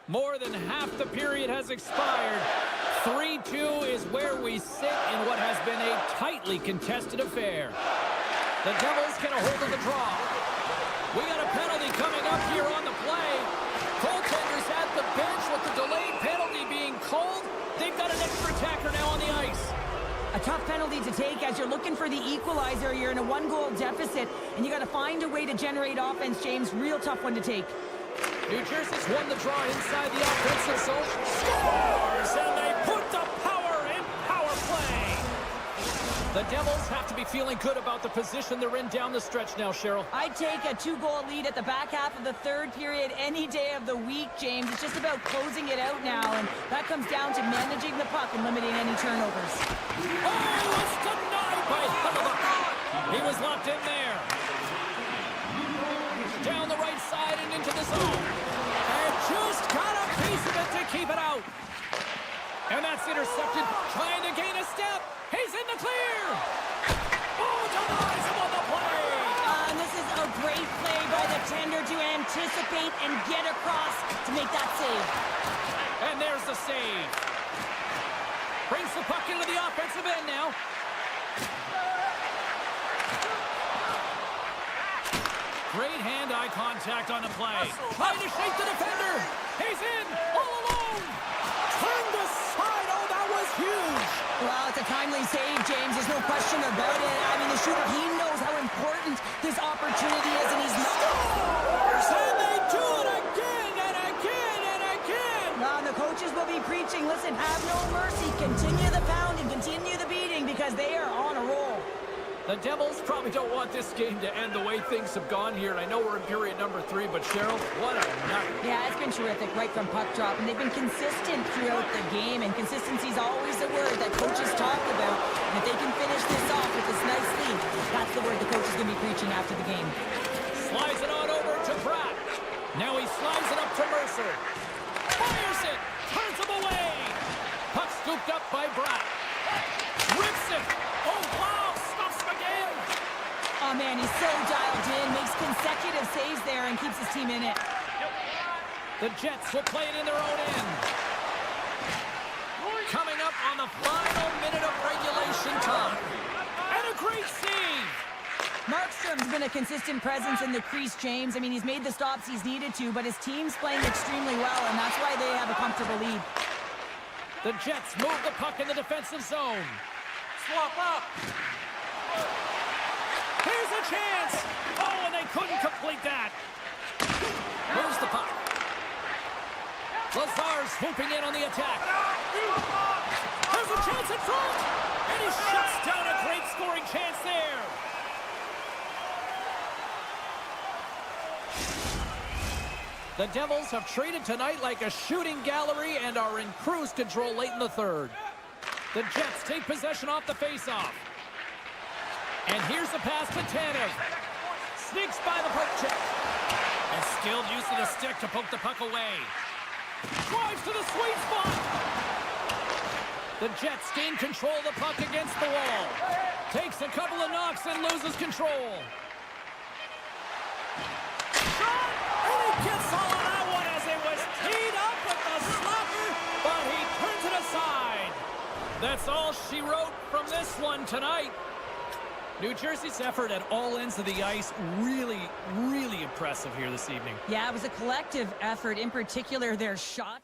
More than half the period has expired. 3-2 is where we sit in what has been a tightly contested affair. The Devils get a hold of the draw. We got a penalty coming up here on the play. Goaltenders at the bench with the delayed penalty being called. They've got an extra attacker now on the ice. A tough penalty to take as you're looking for the equalizer. You're in a one-goal deficit, and you got to find a way to generate offense, James. Real tough one to take. New Jersey's won the draw inside the offensive zone. Scores! And they put the power in power play. The Devils have to be feeling good about the position they're in down the stretch now, Cheryl. I'd take a two-goal lead at the back half of the third period any day of the week, James. It's just about closing it out now, and that comes down to managing the puck and limiting any turnovers. Oh, it's denied by YFalubaz. He was locked in there. Down the right side and into the zone. And just got a piece of it to keep it out. And that's intercepted, trying to gain a step. He's in the clear. Oh, denies him on the play. And this is a great play by the tender to anticipate and get across to make that save. And there's the save. Brings the puck into the offensive end now. Great hand-eye contact on the play. Trying to shake the defender. He's in, all alone. Turned aside. Oh, that was huge. Well, it's a timely save, James. There's no question about it. I mean, the shooter, he knows how important this opportunity is, and he's not... Scores! And they do it again and again and again. Well, the coaches will be preaching, listen, have no mercy. Continue the pounding, continue the beating, because they are on a roll. The Devils probably don't want this game to end the way things have gone here. And I know we're in period number 3, but Cheryl, what a night. Yeah, it's been terrific right from puck drop, and they've been consistent throughout the game, and consistency is always the word that coaches talk about. And if they can finish this off with this nice lead, that's the word the coach is going to be preaching after the game. Slides it on over to Pratt. Now he slides it up to Mercer. Fires it. Turns him away. Puck scooped up by Pratt. Rips it. Oh, wow. Oh, man, he's so dialed in, makes consecutive saves there, and keeps his team in it. The Jets will play it in their own end. Coming up on the final minute of regulation time. And a great save. Markstrom's been a consistent presence in the crease, James. I mean, he's made the stops he's needed to, but his team's playing extremely well, and that's why they have a comfortable lead. The Jets move the puck in the defensive zone. Swap up. Here's a chance! Oh, and they couldn't complete that. Moves the puck. Lazar swooping in on the attack. There's a chance in front! And he shuts down a great scoring chance there. The Devils have traded tonight like a shooting gallery and are in cruise control late in the third. The Jets take possession off the faceoff. And here's the pass to Tanev. Sneaks by the poke check. And skilled use of the stick to poke the puck away. Drives to the sweet spot. The Jets gain control of the puck against the wall. Takes a couple of knocks and loses control. Shot! And he gets all on that one as it was teed up with the slapper, but he turns it aside. That's all she wrote from this one tonight. New Jersey's effort at all ends of the ice, really, really impressive here this evening. Yeah, it was a collective effort, in particular their shot.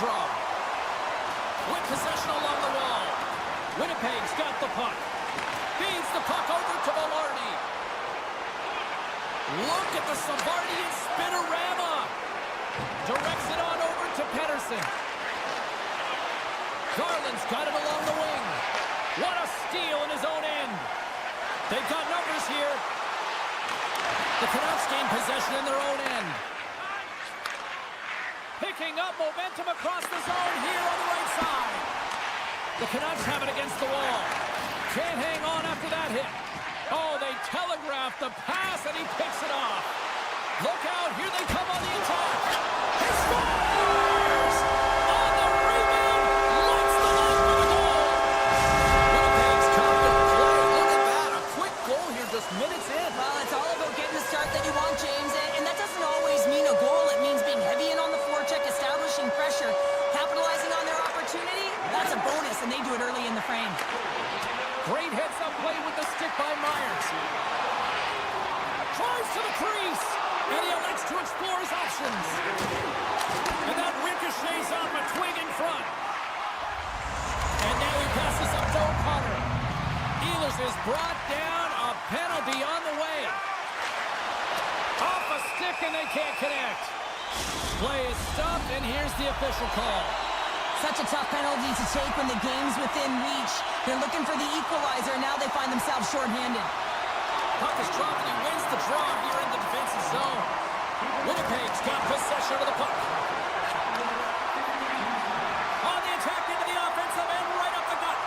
draw. With possession along the wall. Winnipeg's got the puck. Feeds the puck over to Velarde. Look at the Savardian spinorama. Directs it on over to Pettersson. Garland's got it along the wing. What a steal in his own end. They've got numbers here. The Canucks gain possession in their own end. Picking up momentum across the zone here on the right side. The Canucks have it against the wall. Can't hang on after that hit. Oh, they telegraphed the pass, and he picks it off. Look out, here they come on the attack. He scores! On the rebound, lights the line for the goal. Winnipeg's confident play. Look at that, a quick goal here just minutes in. Well, it's all about getting the start that you want, James, and that doesn't always mean a goal. It means being heavy in on the forecheck, establishing pressure, capitalizing on their opportunity. That's a bonus, and they do it early in the frame. Great heads-up play with the stick by Myers. Drives to the crease, and he elects to explore his options. And that ricochets off a twig in front. And now he passes up to O'Connor. Ehlers is brought down, a penalty on the way. Off a stick, and they can't connect. Play is stopped, and here's the official call. Such a tough penalty to take when the game's within reach. They're looking for the equalizer, and now they find themselves shorthanded. Puck is dropped, and he wins the draw here in the defensive zone. Winnipeg's got possession of the puck. On the attack into the offensive end, right up the gut.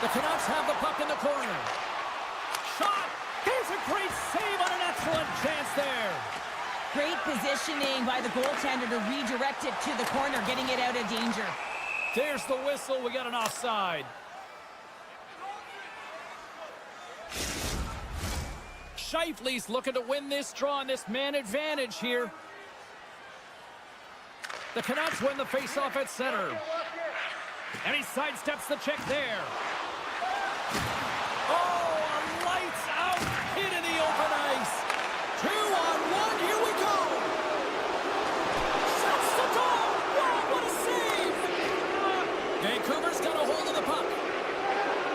The Canucks have the puck in the corner. Shot! Here's a great save on an excellent chance there. Great positioning by the goaltender to redirect it to the corner, getting it out of danger. There's the whistle. We got an offside. Scheifele's looking to win this draw on this man advantage here. The Canucks win the faceoff at center. And he sidesteps the check there. Oh, a lights-out hit in the open ice. 2-on-1, here we go. Shoots the goal. Wow, what a save. Vancouver's got a hold of the puck.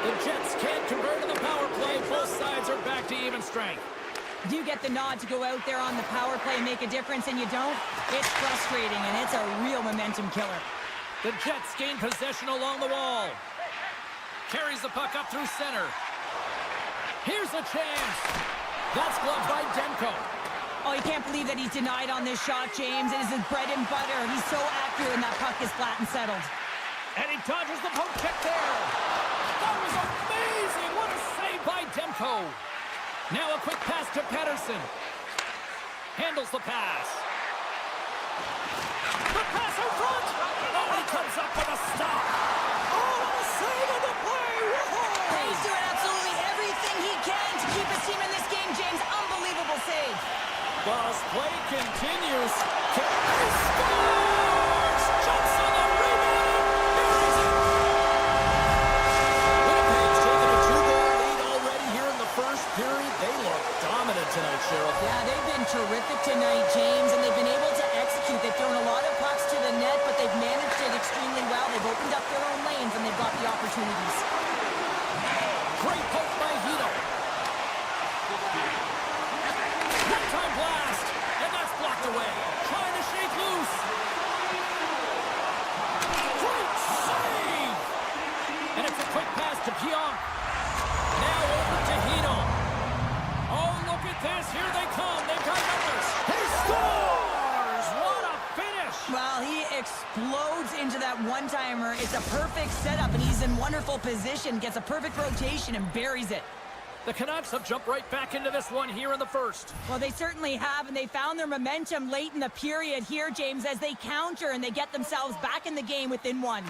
The Jets can't convert to the power play. Both sides are back to even strength. You get the nod to go out there on the power play and make a difference, and you don't? It's frustrating, and it's a real momentum killer. The Jets gain possession along the wall. Carries the puck up through center. Here's a chance. That's gloved by Demko. Oh, you can't believe that he's denied on this shot, James. It is his bread and butter. He's so accurate, and that puck is flat and settled. And he dodges the poke check there. That was amazing. What a save by Demko. Now a quick pass to Pettersson. Handles the pass. The pass in front. Oh, he comes up with a stop. Oh, a save on the play. Whoa. He's doing absolutely everything he can to keep his team in this game, James. Unbelievable save. Ball's play continues. He scores! Jumps on the rebound. Buries it. Winnipeg's taken a 2-goal lead already here in the first period. They look dominant tonight, Cheryl. Yeah, they've been terrific tonight, James, and they've been able to execute. They've thrown a lot of pucks to the net, but they've managed it extremely well. They've opened up their own lanes, and they've got the opportunities. Great poke by Hito. One-time blast, and that's blocked away. Trying to shake loose. Great save! And it's a quick pass to Pionk. Now over to Hito. Oh, look at this. Here they come. They've got numbers. He scores! What a finish! Well, he explodes into that one-timer. It's a perfect setup, and he's in wonderful position. Gets a perfect rotation and buries it. The Canucks have jumped right back into this one here in the first. Well, they certainly have, and they found their momentum late in the period here, James, as they counter and they get themselves back in the game within one.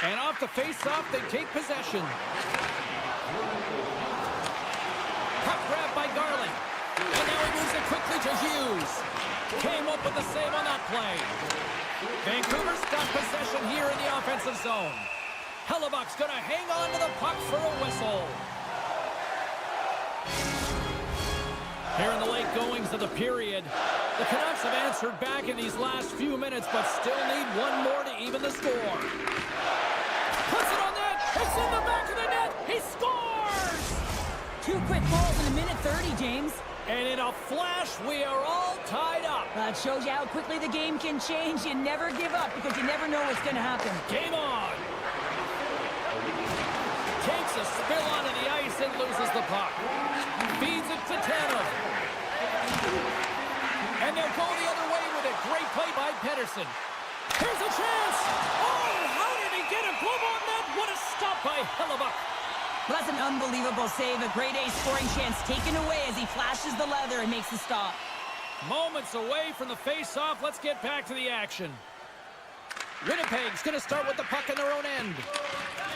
And off the face-off, they take possession. Puck grab by Garland. And now he moves it quickly to Hughes. Came up with the save on that play. Vancouver's got possession here in the offensive zone. Hellebuck's going to hang on to the puck for a whistle. Here in the late goings of the period, The Canucks have answered back in these last few minutes, but still need one more to even the score. Puts it on net. It's in the back of the net. He scores! 2 quick goals in a minute 30, James. And in a flash, we are all tied up. That shows you how quickly the game can change. You never give up because you never know what's going to happen. Game on. Takes a spill onto the ice and loses the puck. Feeds it to Tanev. And they'll go the other way with a great play by Pettersson. Here's a chance. Oh, how did he get a glove on that? What a stop by Hellebuyck. Well, that's an unbelievable save. A grade A scoring chance taken away as he flashes the leather and makes the stop. Moments away from the face-off. Let's get back to the action. Winnipeg's going to start with the puck in their own end.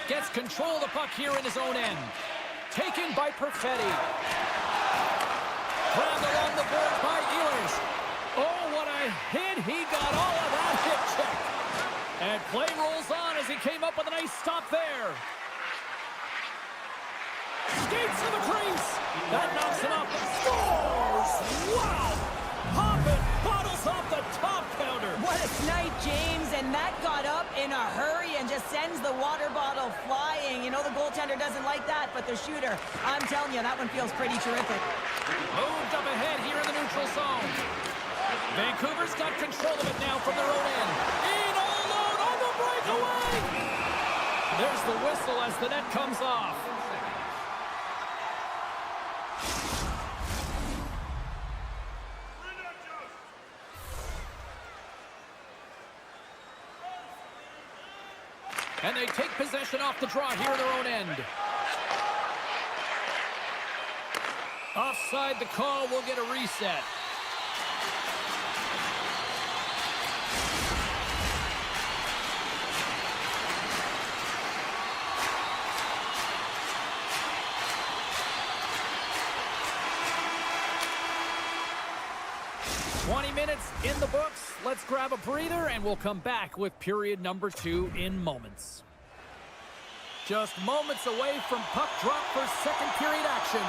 Gets control of the puck here in his own end. Taken by Perfetti. Grabbed along the board by Ehlers. Oh, what a hit. He got all of that hip check. And play rolls on as he came up with a nice stop there. Skates to the crease. That knocks him up. Scores! Wow! Hoppin' bottles off the top counter. What a snipe, James. And that got up in a hurry and just sends the water bottle flying. You know the goaltender doesn't like that, but the shooter, I'm telling you, that one feels pretty terrific. Moved up ahead here in the neutral zone. Vancouver's got control of it now from their own end. In all alone on the breakaway. There's the whistle as the net comes off. And they take possession off the draw here in their own end. Offside the call, we'll get a reset. Minutes in the books. Let's grab a breather and we'll come back with period number 2 in moments. Just moments away from puck drop for second period action.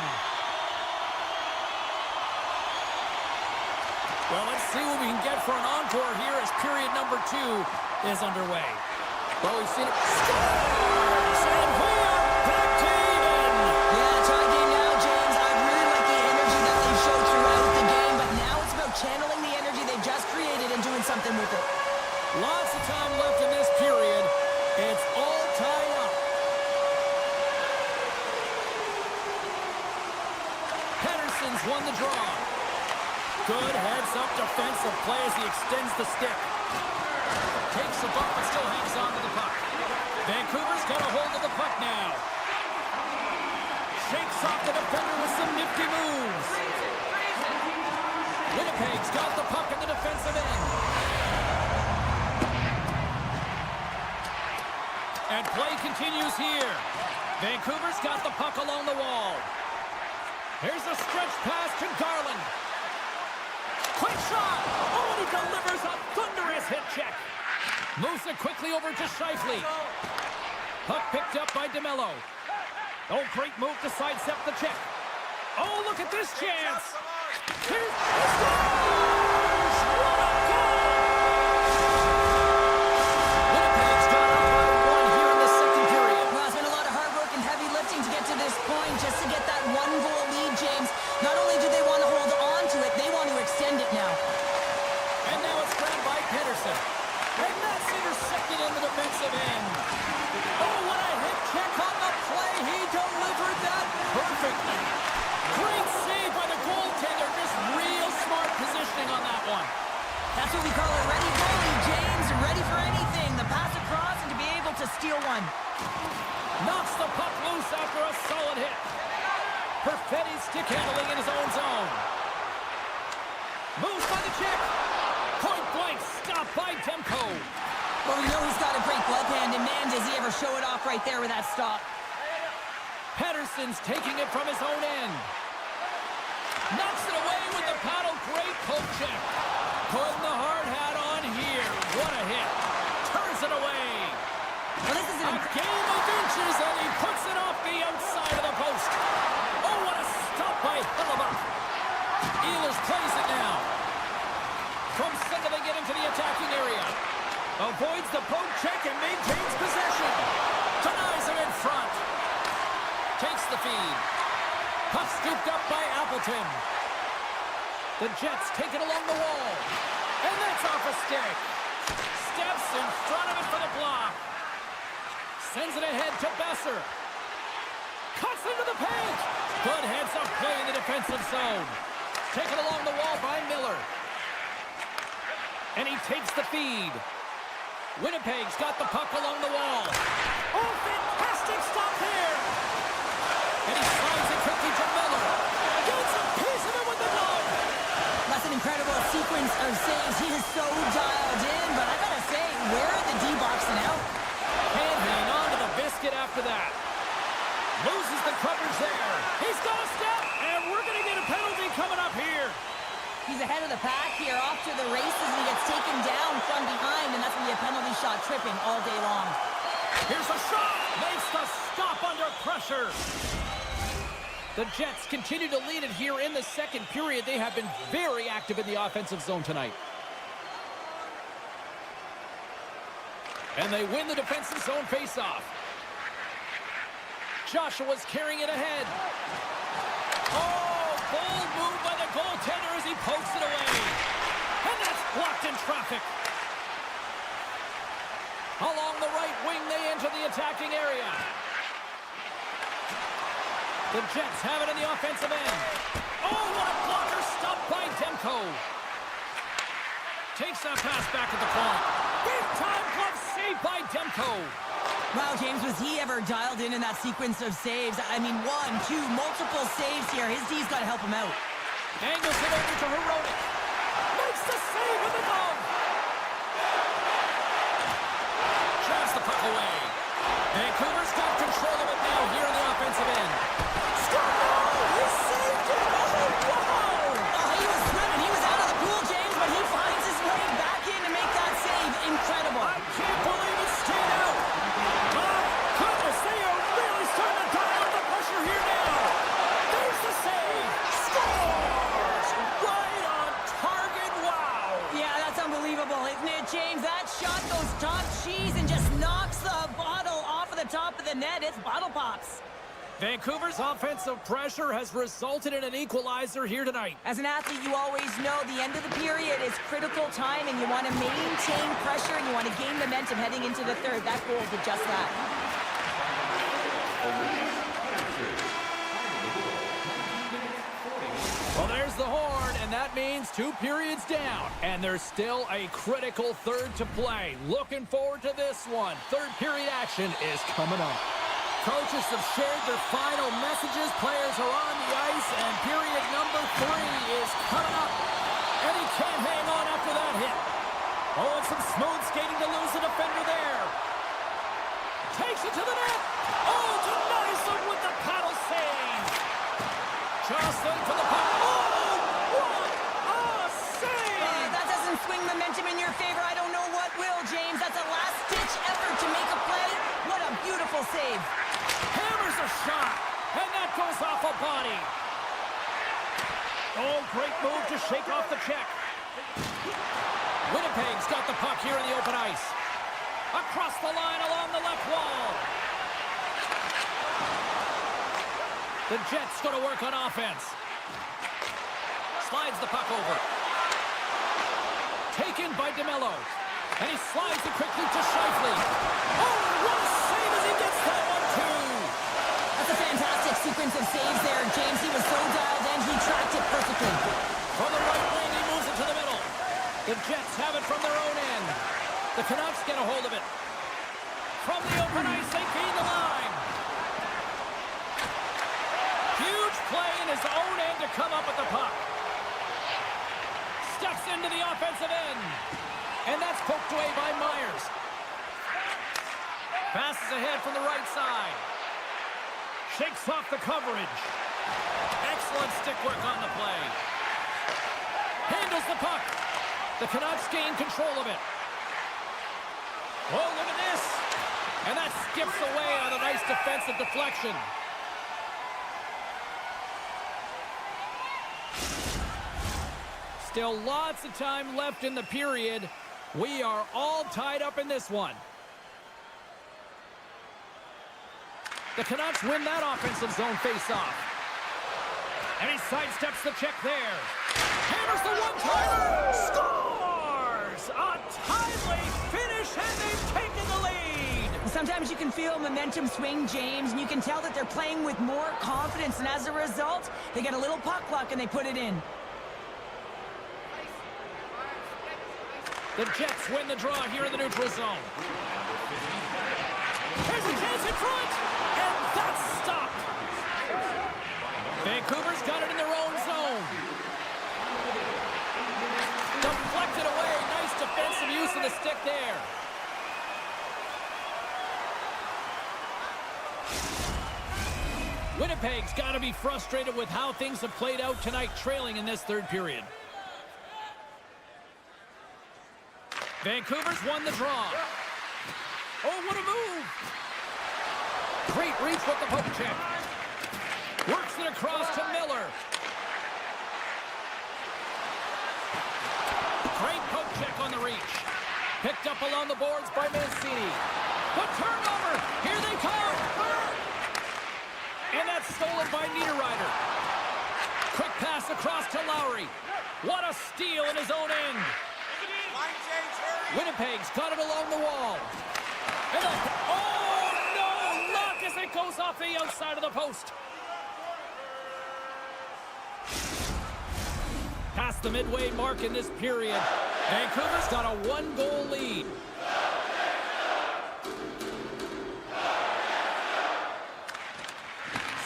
Well, let's see what we can get for an encore here as period number 2 is underway. Well, we've seen it. Scores! And we are back to even! Yeah, tie game now, James. I really like the energy that they showed throughout the game, but now it's about channeling the energy they've just created and doing something with it. Lots of time left in this period. It's all tied up. Pettersson's won the draw. Good heads-up defensive play as he extends the stick. Takes the bump but still hangs on to the puck. Vancouver's got a hold of the puck now. Shakes off the defender with some nifty moves. Winnipeg's got the puck in the defensive end. And play continues here. Vancouver's got the puck along the wall. Here's a stretch pass to Garland. Quick shot! Oh, and he delivers a thunderous hit check. Moves it quickly over to Scheifele. Puck picked up by DeMello. Oh, great move to sidestep the check. Oh, look at this chance. Here's the scores! What a goal! Winnipeg's got up by 1 here in the second period. Well, it's been a lot of hard work and heavy lifting to get to this point just to get that 1-goal lead, James. Not only do they want to hold on to it, they want to extend it now. And now it's grabbed by Pettersson. And that's intercepted in the defensive end. Oh, what a hit check on the play. He delivered that perfectly. Great save by the goaltender. Just real smart positioning on that one. That's what we call a ready goalie, James. Ready for anything. The pass across and to be able to steal one. Knocks the puck loose after a solid hit. Perfetti stick handling in his own zone. Moves by the check. Point blank stop by Demko. Well, we know he's got a great glove hand, and man, does he ever show it off right there with that stop. Pettersson's taking it from his own end. Knocks it away with the paddle. Great poke check. Putting the hard hat on here. What a hit. Turns it away. Well, this is A game of inches, and he puts it off the outside of the post. Oh, what a stop by Hellebuyck. Ehlers plays it now. until they get into the attacking area. Avoids the poke check and maintains possession. Denies him in front. Takes the feed. Puck scooped up by Appleton. The Jets take it along the wall. And that's off a stick. Steps in front of it for the block. Sends it ahead to Besser. Cuts into the paint. Good heads-up play in the defensive zone. Taken along the wall by Miller. And he takes the feed. Winnipeg's got the puck along the wall. Oh, fantastic stop there. And he slides it quickly to Miller. Gets a piece of it with the glove. That's an incredible sequence of saves. He is so dialed in, but I gotta say, where are the D-boxing out? Can't hang on to the biscuit after that. Loses the coverage there. He's got a step, and we're going to get a penalty coming up here. He's ahead of the pack here, off to the races, and he gets taken down from behind, and that's going to be a penalty shot, tripping all day long. Here's a shot. Makes the stop under pressure. The Jets continue to lead it here in the second period. They have been very active in the offensive zone tonight. And they win the defensive zone faceoff. Joshua's carrying it ahead. Oh, bold move by the goaltender as he pokes it away. And that's blocked in traffic. Along the right wing, they enter the attacking area. The Jets have it in the offensive end. Oh, what a blocker stop by Demko. Takes that pass back at the point. Big-time glove save by Demko. Wow, James, was he ever dialed in that sequence of saves? I mean, one, two, multiple saves here. His D's got to help him out. Angles it over to Herodic. Makes the save with the glove. Drives the puck away. Vancouver's got control of it now here in the offensive end. He saved it! Oh, wow! Oh, he was swimming. He was out of the pool, James, but he finds his way back in to make that save. Incredible. I can't believe it stayed out. My goodness, they are really starting to dial up the pressure here now. There's the save. Scores! Right on target. Wow! Yeah, that's unbelievable, isn't it, James? That shot goes top cheese and just knocks the bottle off of the top of the net. It's bottle pops. Vancouver's offensive pressure has resulted in an equalizer here tonight. As an athlete, you always know the end of the period is critical time, and you want to maintain pressure, and you want to gain momentum heading into the third. That goal did just that. Well, there's the horn, and that means 2 periods down. And there's still a critical third to play. Looking forward to this one. Third period action is coming up. Coaches have shared their final messages. Players are on the ice, and period number 3 is coming up. And he can't hang on after that hit. Oh, and some smooth skating to lose the defender there. Takes it to the net. Oh, denies him with the paddle save. Jostling for the puck. Oh, what a save! That doesn't swing momentum in your favor. I don't know what will, James. That's a last-ditch effort to make a play. What a beautiful save. Hammers a shot, and that goes off a body. Oh, great move to shake off the check. Winnipeg's got the puck here in the open ice. Across the line along the left wall. The Jets go to work on offense. Slides the puck over. Taken by DeMello. And he slides it quickly to Scheifele. Oh, what a save as he gets that one, too. That's a fantastic sequence of saves there, James. He was so dialed in, he tracked it perfectly. From the right wing, he moves it to the middle. The Jets have it from their own end. The Canucks get a hold of it. From the open ice, they gain the line. Huge play in his own end to come up with the puck. Steps into the offensive end. And that's poked away by Myers. Passes ahead from the right side. Shakes off the coverage. Excellent stick work on the play. Handles the puck. The Canucks gain control of it. Oh, look at this. And that skips away on a nice defensive deflection. Still lots of time left in the period. We are all tied up in this one. The Canucks win that offensive zone face-off. And he sidesteps the check there. Hammers the one-timer. Scores! A timely finish, and they've taken the lead. Sometimes you can feel momentum swing, James, and you can tell that they're playing with more confidence, and as a result, they get a little puck luck and they put it in. The Jets win the draw here in the neutral zone. Here's a chance in front, and that's stopped. Vancouver's got it in their own zone. Deflected away. Nice defensive use of the stick there. Winnipeg's got to be frustrated with how things have played out tonight, trailing in this third period. Vancouver's won the draw. Oh, what a move! Great reach with the poke check. Works it across to Miller. Great poke check on the reach. Picked up along the boards by Mancini. The turnover! Here they come! And that's stolen by Niederreiter. Quick pass across to Lowry. What a steal in his own end. Winnipeg's got it along the wall. And oh, no! Luck as it goes off the outside of the post. Past the midway mark in this period. Vancouver's got a one-goal lead.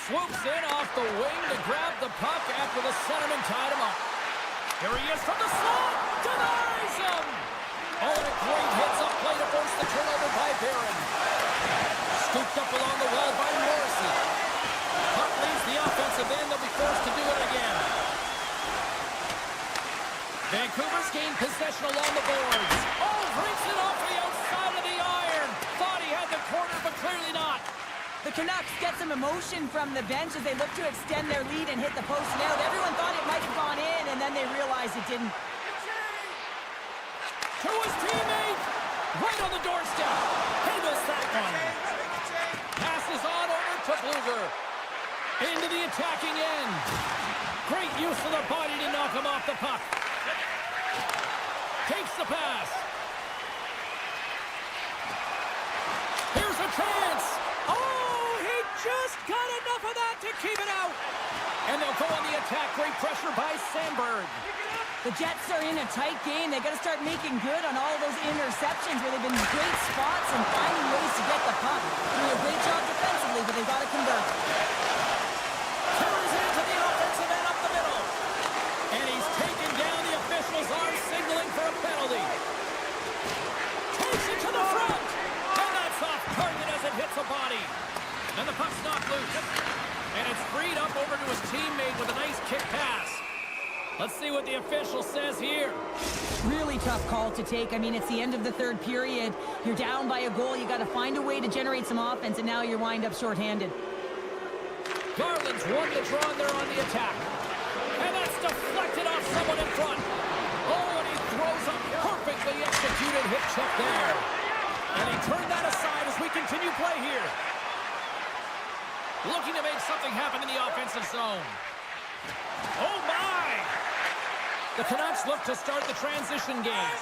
Swoops in off the wing to grab the puck after the centerman tied him up. Here he is from the slot. Denies him. Oh, and a great hits up play to force the turnover by Barron. Scooped up along the wall by Morrissey. Puck leaves the offensive end. They'll be forced to do it again. Vancouver's gained possession along the boards. Oh, breaks it off the outside of the iron. Thought he had the corner, but clearly not. The Canucks get some emotion from the bench as they look to extend their lead and hit the post now. Everyone thought it might have gone in, and then they realized it didn't. To his teammate, right on the doorstep. He missed that one. Passes on over to Bluger. Into the attacking end. Great use of the body to knock him off the puck. Takes the pass. Here's a chance. Oh, he just got enough of that to keep it out. And they'll go on the attack. Great pressure by Sandberg. The Jets are in a tight game. They got to start making good on all of those interceptions where they've been in great spots and finding ways to get the puck. Doing a great job defensively, but they've got to convert. Carries into the offensive end up the middle. And he's taken down. The officials are signaling for a penalty. Takes it to the front. And that's off target as it hits a body. And the puck's knocked loose. And it's freed up over to his teammate with a nice kick pass. Let's see what the official says here. Really tough call to take. I mean, it's the end of the third period. You're down by a goal. You got to find a way to generate some offense, and now you're wind up shorthanded. Garland's won the draw, and they're on the attack. And that's deflected off someone in front. Oh, and he throws a perfectly executed hip check there. And he turned that aside as we continue play here. Looking to make something happen in the offensive zone. Oh, my! The Canucks look to start the transition game.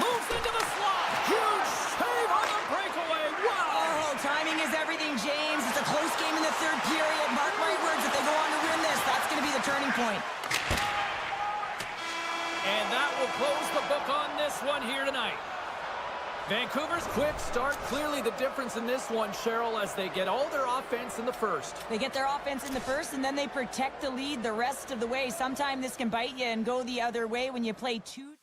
Moves into the slot. Huge save on the breakaway. Wow! Oh, timing is everything, James. It's a close game in the third period. Mark my words, if they go on to win this, that's going to be the turning point. And that will close the book on this one here tonight. Vancouver's quick start, clearly the difference in this one, Cheryl, as they get all their offense in the first. They get their offense in the first, and then they protect the lead the rest of the way. Sometimes this can bite you and go the other way when you play two.